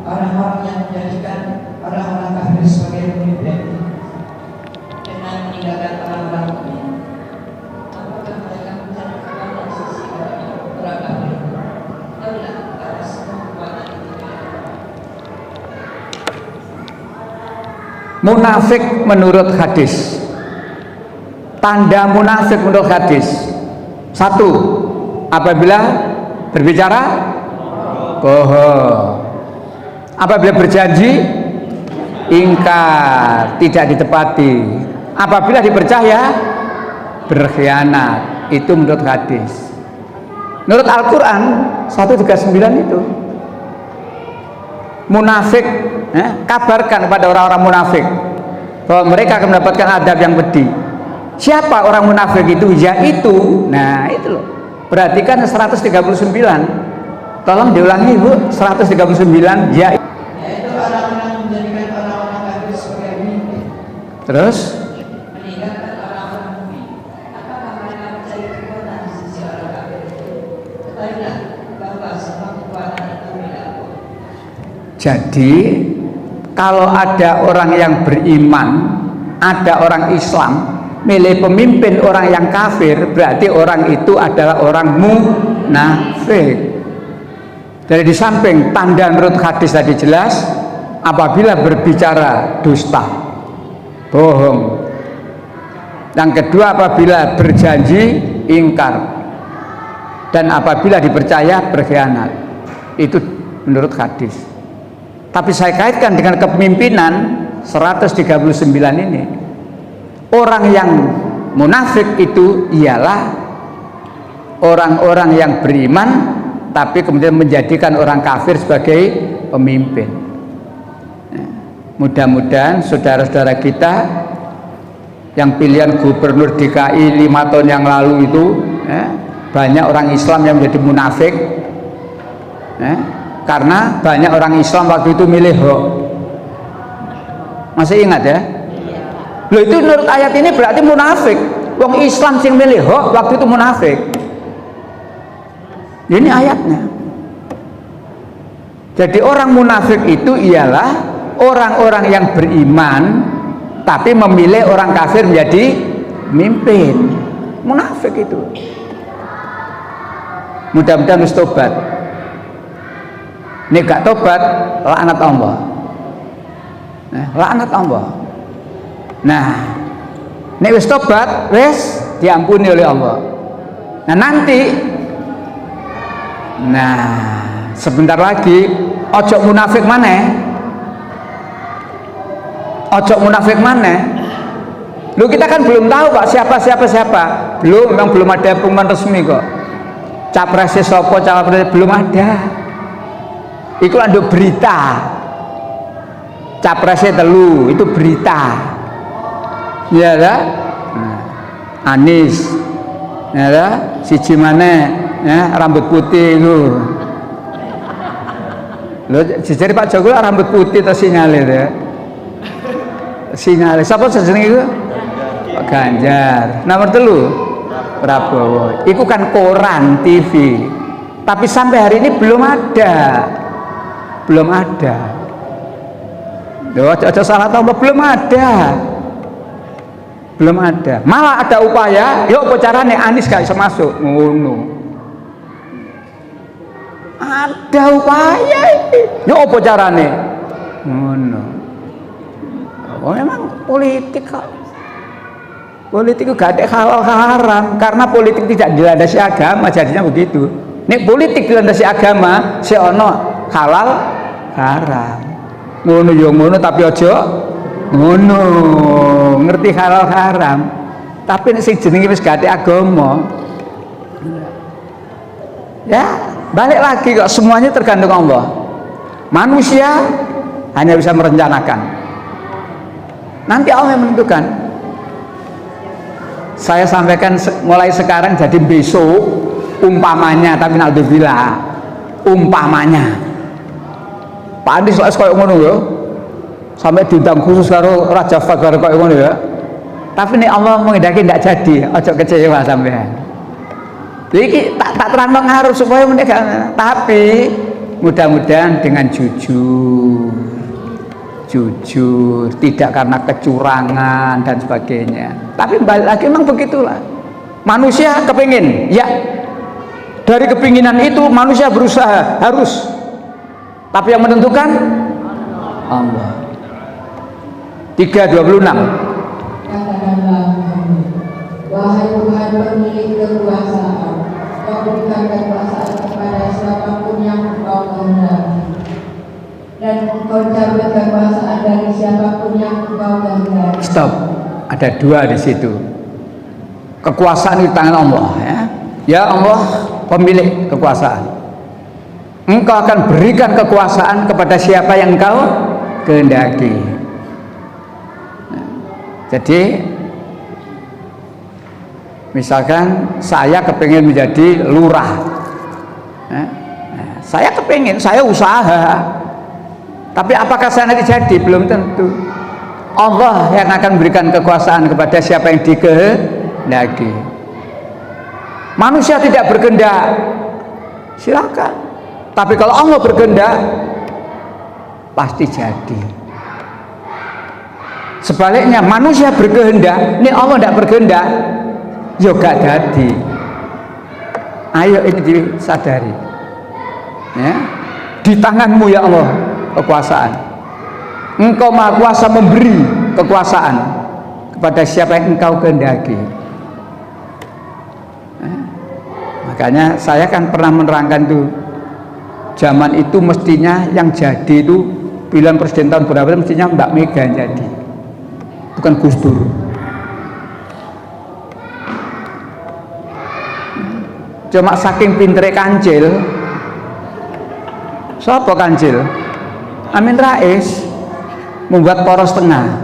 orang-orang yang menjadikan orang-orang kafir sebagai pemimpin dengan meninggalkan orang-orang mukmin. Munafik menurut hadis. Tanda munafik menurut hadis. 1. Apabila berbicara bohong. Apabila berjanji ingkar, tidak ditepati. Apabila dipercaya berkhianat. Itu menurut hadis. Menurut Al-Quran 139 itu munafik, kabarkan kepada orang-orang munafik bahwa mereka akan mendapatkan adab yang pedih. Siapa orang munafik itu? Yaitu, nah itu loh, perhatikan 139, tolong diulangi Bu, 139, yaitu orang-orang menjadikan orang-orang kafir sebagai pemimpin, terus meninggalkan orang-orang mukmin. Apakah mereka mencari kekuatan di sisi orang kafir itu? Ketahuilah bahwa semua kekuatan itu milik Allah. jadi kalau ada orang yang beriman, ada orang Islam milih pemimpin orang yang kafir, berarti orang itu adalah orang munafik. Dari di samping tanda menurut hadis tadi jelas, apabila berbicara dusta, bohong. Yang kedua, apabila berjanji ingkar, dan apabila dipercaya berkhianat. Itu menurut hadis. Tapi saya kaitkan dengan kepemimpinan 139 ini. Orang yang munafik itu ialah orang-orang yang beriman tapi kemudian menjadikan orang kafir sebagai pemimpin. Mudah-mudahan saudara-saudara kita yang pilihan gubernur DKI 5 tahun yang lalu itu, banyak orang Islam yang menjadi munafik, karena banyak orang Islam waktu itu milih hoax. Masih ingat ya? Loh, itu menurut ayat ini berarti munafik. Wong Islam sing milih hoax waktu itu munafik. Ini ayatnya. Jadi orang munafik itu ialah orang-orang yang beriman tapi memilih orang kafir menjadi pemimpin. Munafik itu. Mudah-mudahan harus tobat. Ini gak tobat, laknat Allah. Laknat Allah. Nah, nek wis tobat, wis diampuni oleh Allah. Nah nanti, sebentar lagi, ojo munafik maneh. Ojo munafik maneh. Lu kita kan belum tahu Pak siapa. Belum, memang belum ada pengumuman resmi kok. Capresnya sopo, cawapresnya belum ada. Itu ada berita. Capresnya telu, itu berita. Ya lah, Anies, ya lah, siji maneh, ya, rambut putih lu. Lo jejari Pak Jokowi rambut putih terus sinyalir ya. Sinyalir. Siapa sejeneng itu? Pak Ganjar. Nomor telu Prabowo. Iku kan koran TV. Tapi sampai hari ini belum ada. Belum ada. Loh, aja salah tahu, belum ada. Belum ada. Malah ada upaya, yuk apa carane Anies gak bisa masuk. Ngono. Ada upaya ini. Yuk apa carane? Ngono. Oh, memang politik kok. Politik itu gak ada halal haram, karena politik tidak dilandasi agama, jadinya begitu. Nek politik dilandasi agama, si ono halal haram. Ngono yo ngono tapi ojo ngono, ngerti halal haram. Tapi nek sing jenenge wis gak ada agama. Ya, balik lagi kok, semuanya tergantung Allah. Manusia hanya bisa merencanakan. Nanti Allah yang menentukan. Saya sampaikan mulai sekarang jadi besok umpamanya, tapi naudzubillah umpamanya Pak Anies lah koyo ngono ya, sampai diundang khusus karo Raja Fadl koyo ngono ya. Tapi nek Allah menghendaki ndak jadi, ojo kecewa sampean. Iki tak terangno ngarep supaya meneh, tapi mudah-mudahan dengan jujur, tidak karena kecurangan dan sebagainya. Tapi balik lagi memang begitulah. Manusia kepingin, ya. Dari kepinginan itu manusia berusaha harus. Tapi yang menentukan Allah. 3:26. Katakanlah kamu, wahai Tuhan pemilik kekuasaan, Kau berikan kekuasaan kepada siapapun yang Engkau kehendaki, dan Engkau cabut kekuasaan dari siapapun yang Engkau kehendaki. Stop. Ada dua di situ. Kekuasaan di tangan Allah, ya. Ya Allah, pemilik kekuasaan. Engkau akan berikan kekuasaan kepada siapa yang Engkau kehendaki. Jadi misalkan saya kepingin menjadi lurah, saya kepingin, saya usaha, tapi apakah saya nanti jadi? Belum tentu. Allah yang akan memberikan kekuasaan kepada siapa yang dikehendaki. Manusia tidak berkehendak, silakan. Tapi kalau Allah berkehendak, pasti jadi. Sebaliknya manusia berkehendak, ini Allah tidak berkehendak, ya gak jadi. Ayo ini disadari, ya. Di tanganmu ya Allah kekuasaan. Engkau maha kuasa memberi kekuasaan kepada siapa yang Engkau kehendaki. Makanya saya kan pernah menerangkan tuh, zaman itu mestinya yang jadi itu pilihan presiden tahun berapa itu mestinya Mbak Mega yang jadi, bukan Gus Dur. Cuma saking pintere Kancil. Siapa Kancil? Amin Rais membuat poros tengah.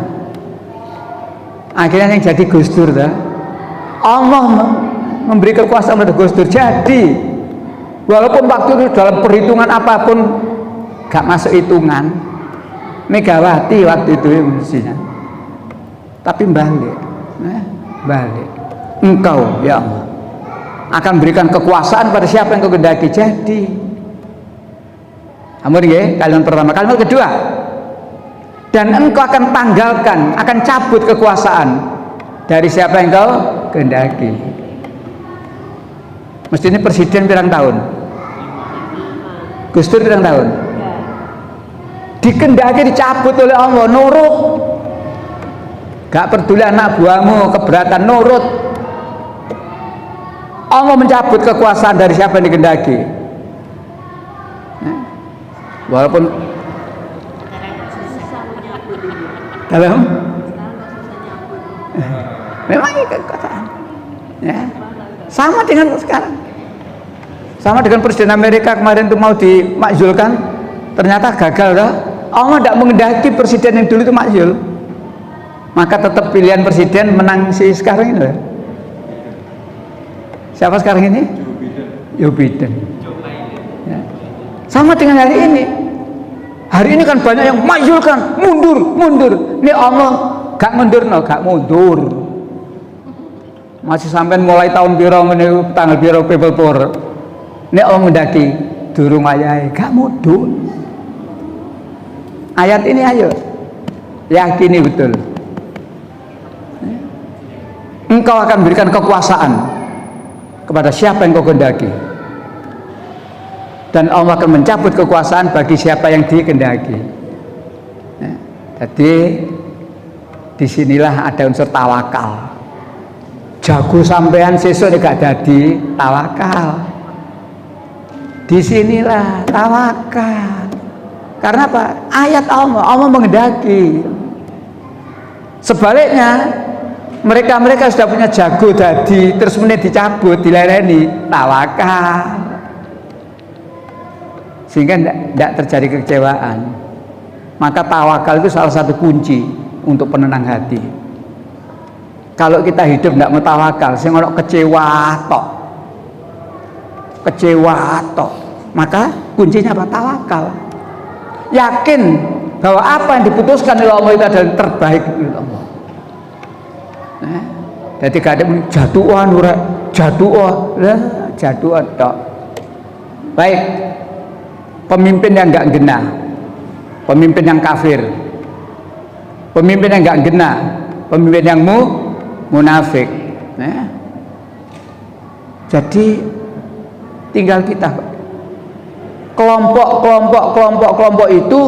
Akhirnya yang jadi Gus Dur dah. Allah memberi kekuasaan pada Gus Dur jadi, walaupun waktu itu dalam perhitungan apapun gak masuk hitungan Megawati waktu itu mestinya, tapi balik, balik. Engkau ya Allah akan berikan kekuasaan pada siapa yang Kau kehendaki jadi. Amun nggih, kalimat pertama. Kalimat kedua, dan Engkau akan tanggalkan, akan cabut kekuasaan dari siapa yang Kau kehendaki. Mesti ini presiden pirang tahun? Gus Dur pirang tahun? Dikendaki dicabut oleh Allah, nurut. Gak peduli anak buahmu keberatan, nurut. Allah mencabut kekuasaan dari siapa yang dikendaki. Walaupun dalam memang ini kekuasaan, ya. Sama dengan sekarang, sama dengan Presiden Amerika kemarin itu mau dimakzulkan, ternyata gagal dah. Allah tidak mengendaki presiden yang dulu itu makzul, maka tetap pilihan presiden menang si sekarang ini. Siapa sekarang ini? Joe Biden. Ya. Sama dengan hari ini. Hari ini kan banyak yang makzulkan, mundur. Ini Allah gak mundur, gak mundur. Masih sampai mulai tahun piro menuju tanggal piro people power. Ini Allah mendaki durung ayahe gak mundur. Ayat ini ayo yakini betul. Engkau akan berikan kekuasaan kepada siapa yang Kau kehendaki, dan Allah akan mencabut kekuasaan bagi siapa yang dikehendaki. Jadi disinilah ada unsur tawakal. Jago sampean sesuk gak jadi tawakal. Disinilah tawakal. Karena apa? Ayat Allah menghendaki. Sebaliknya mereka sudah punya jago tadi, terus menit dicabut, dilereni, tawakal. Sehingga tidak terjadi kekecewaan. Maka tawakal itu salah satu kunci untuk penenang hati. Kalau kita hidup tidak metawakal, sing ono kecewa tok, maka kuncinya apa? Tawakal. Yakin bahwa apa yang diputuskan oleh Allah itu adalah yang terbaik menurut Allah. Jadi gak ada jatuhan tok. Baik, pemimpin yang gak genah, pemimpin yang kafir, pemimpin yang gak genah, pemimpin yang munafik. Jadi tinggal kita kelompok itu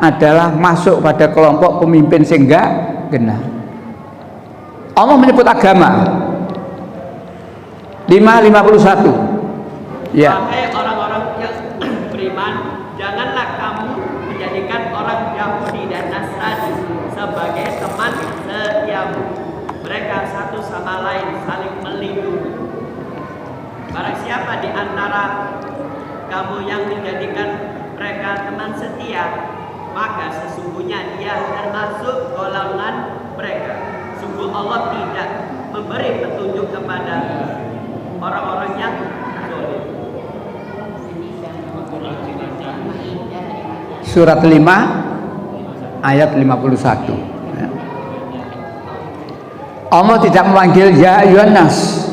adalah masuk pada kelompok pemimpin sing enggak genah. Allah menyebut agama 5:51. Ya. Wahai orang-orang yang beriman, janganlah kamu menjadikan orang Yahudi dan Nasrani sebagai teman setiamu. Mereka satu sama lain saling melindungi. Barang siapa di antara kamu yang menjadikan mereka teman setia, maka sesungguhnya dia termasuk golongan mereka. Sungguh Allah tidak memberi petunjuk kepada orang-orang yang zalim. Surat 5 ayat 51. Allah tidak memanggil ya ayyuhan nas,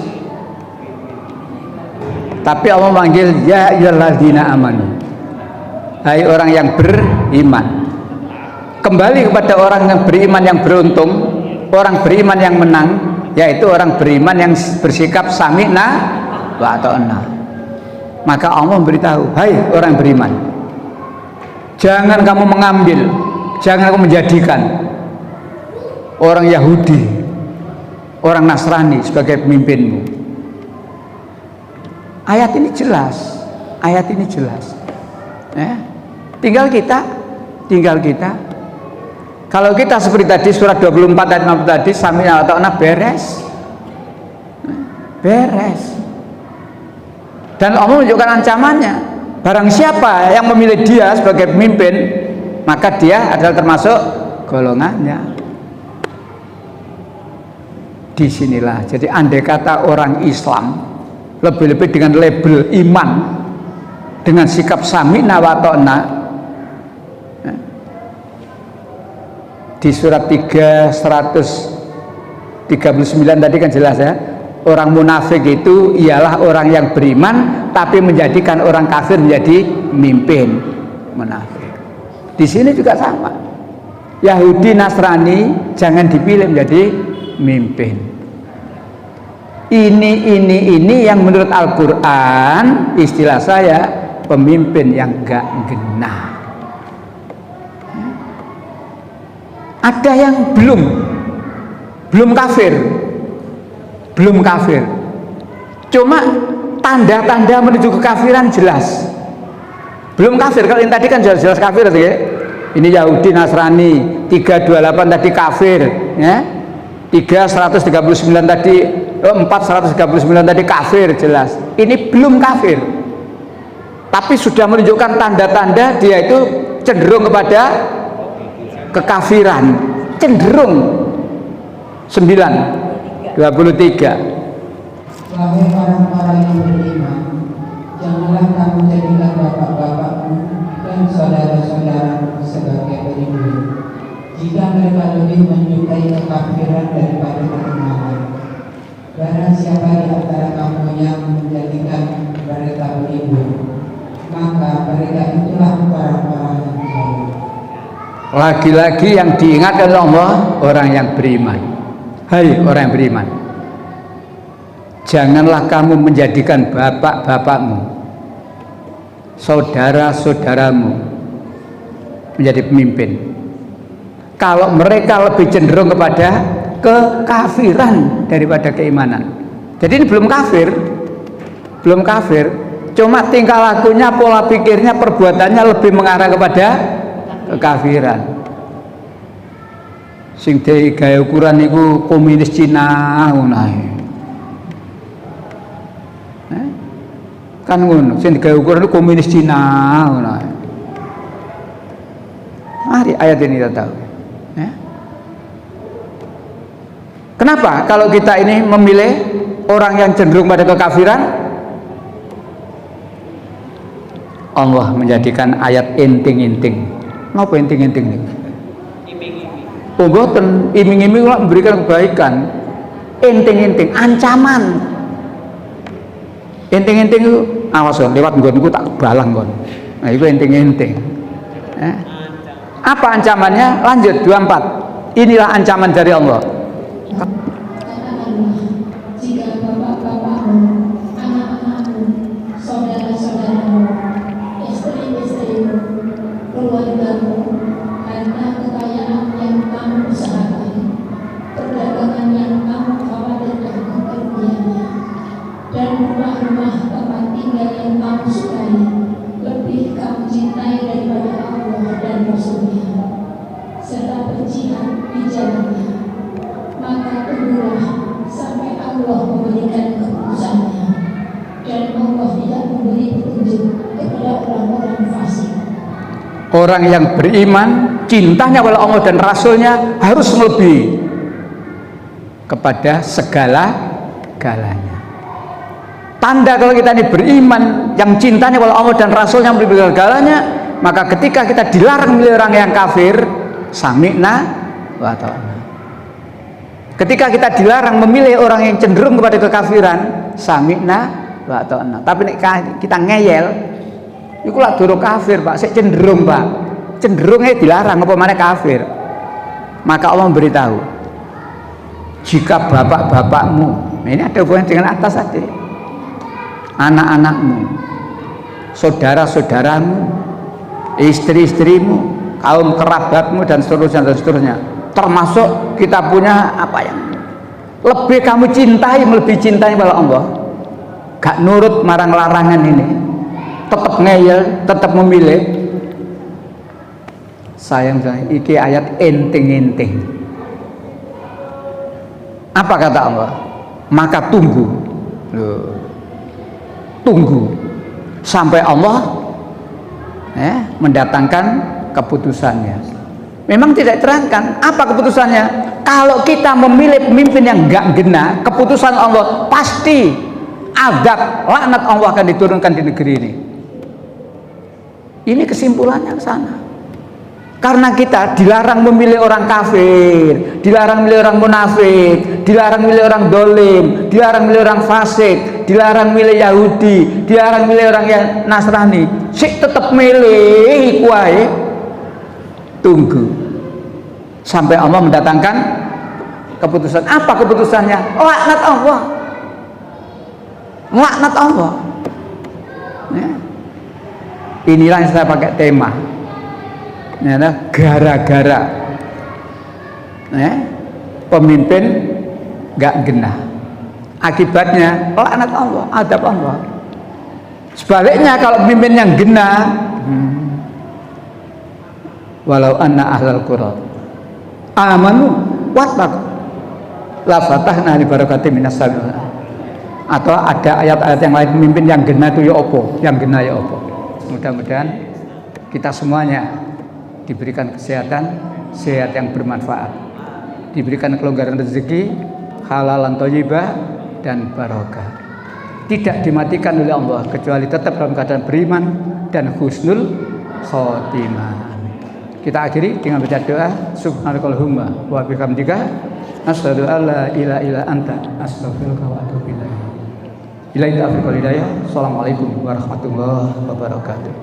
tapi Allah memanggil ya ayyuhalladzina amanu. Hai orang yang beriman. Kembali kepada orang yang beriman yang beruntung, orang beriman yang menang, yaitu orang beriman yang bersikap sami'na wa ata'na. Maka Allah memberitahu, hai orang beriman, jangan kamu mengambil, jangan kamu menjadikan orang Yahudi, orang Nasrani sebagai pemimpinmu. Ayat ini jelas, ayat ini jelas. Tinggal kita. Kalau kita seperti tadi surat 24 ayat 60 tadi, sami'na wa ata'na, beres. Dan Allah menunjukkan ancamannya. Barang siapa yang memilih dia sebagai pemimpin, maka dia adalah termasuk golongannya. Disinilah. Jadi andai kata orang Islam lebih-lebih dengan label iman, dengan sikap sami'na wa ata'na, di surat 3 139 tadi kan jelas ya, orang munafik itu ialah orang yang beriman tapi menjadikan orang kafir menjadi pemimpin. Munafik di sini juga sama, Yahudi Nasrani jangan dipilih menjadi pemimpin. Ini yang menurut Al-Quran istilah saya pemimpin yang gak genah. Ada yang belum kafir, cuma tanda-tanda menuju kekafiran jelas. Belum kafir, kalau yang tadi kan jelas kafir ya. Ini Yahudi Nasrani 328 tadi kafir ya. 439 tadi kafir jelas. Ini belum kafir, tapi sudah menunjukkan tanda-tanda dia itu cenderung kepada kekafiran, cenderung. 9:23. Wahai orang-orang yang beriman, janganlah kamu jadikan bapak-bapakmu dan saudara-saudaramu sebagai pelindung, jika mereka lebih menyukai kekafiran daripada keimanan. Barang siapa di antara kamu yang menjadikan mereka pelindung, maka mereka itulah orang-orang yang zalim. Lagi-lagi yang diingat oleh Allah orang yang beriman. Hai orang yang beriman, janganlah kamu menjadikan bapak-bapakmu, saudara-saudaramu menjadi pemimpin kalau mereka lebih cenderung kepada kekafiran daripada keimanan. Jadi ini belum kafir, cuma tingkah lakunya, pola pikirnya, perbuatannya lebih mengarah kepada kekafiran. Sing gawe ukuran niku komunis Cina ngono ae. Kan ngono, sing gawe ukuran niku komunis Cina ngono ae. Mari ayat ini kita tahu. Kenapa kalau kita ini memilih orang yang cenderung pada kekafiran? Allah menjadikan ayat inting-inting. Ngapa inting-inting nih? Oh boten, iming-iming memberikan kebaikan. Inting-inting, ancaman. Inting-inting itu awas kon, lewat nggonku tak balang kon. Nah itu inting-inting. Apa ancamannya? Lanjut 24. Inilah ancaman dari Allah. Katakanlah, jika bapak-bapakmu, anak-anakmu, saudara-saudaramu, istri-istrimu, keluargamu, Orang yang beriman, cintanya kepada Allah dan Rasulnya harus melebihi kepada segala-galanya. Tanda kalau kita ini beriman, yang cintanya kepada Allah dan Rasulnya melebihi segala-galanya, maka ketika kita dilarang memilih orang yang kafir, sami'na wa ta'na. Ketika kita dilarang memilih orang yang cenderung kepada kekafiran, sami'na wa ta'na. Tapi kita ngeyel, itu lah durung kafir Pak, saya cenderung Pak, cenderungnya dilarang apa mana kafir. Maka Allah memberitahu, jika bapak-bapakmu, ini ada hubungan dengan atas tadi, anak-anakmu, saudara-saudaramu, istri-istrimu, kaum kerabatmu dan seterusnya, termasuk kita punya apa yang lebih kamu cintai, melebihi cintai pada Allah, gak nurut marang larangan ini, tetap ngeyel, tetap memilih. Sayang iki ayat enting-enting. Apa kata Allah? Maka tunggu, tunggu sampai Allah mendatangkan keputusannya. Memang tidak terangkan apa keputusannya. Kalau kita memilih pemimpin yang enggak gena, keputusan Allah pasti azab, laknat Allah akan diturunkan di negeri ini. Ini kesimpulannya ke sana. Karena kita dilarang memilih orang kafir, dilarang memilih orang munafik, dilarang memilih orang dolim, dilarang memilih orang fasik, dilarang memilih Yahudi, dilarang memilih orang yang Nasrani. Sik tetap milih kuai. Tunggu sampai Allah mendatangkan keputusan. Apa keputusannya? Laknat Allah. Laknat Allah. Ya. Inilah yang saya pakai tema. Gara-gara pemimpin gak genah, akibatnya laknat Allah, adab Allah. Sebaliknya kalau pemimpin yang genah, walau anna ahlal qura amanu wattaqu la fatahna li barakatim minas samai. Atau ada ayat-ayat yang lain, pemimpin yang genah itu ya opo, yang genah ya opo. Mudah-mudahan kita semuanya diberikan kesehatan, sehat yang bermanfaat, diberikan kelonggaran rezeki, halalan thayyibah dan barokah, tidak dimatikan oleh Allah kecuali tetap dalam keadaan beriman dan husnul khotimah. Kita akhiri dengan baca doa, subhanakallahumma wa bihamdika asyhadu an la ilaha illa anta astaghfiruka wa atubu ilaik. Assalamualaikum warahmatullahi wabarakatuh.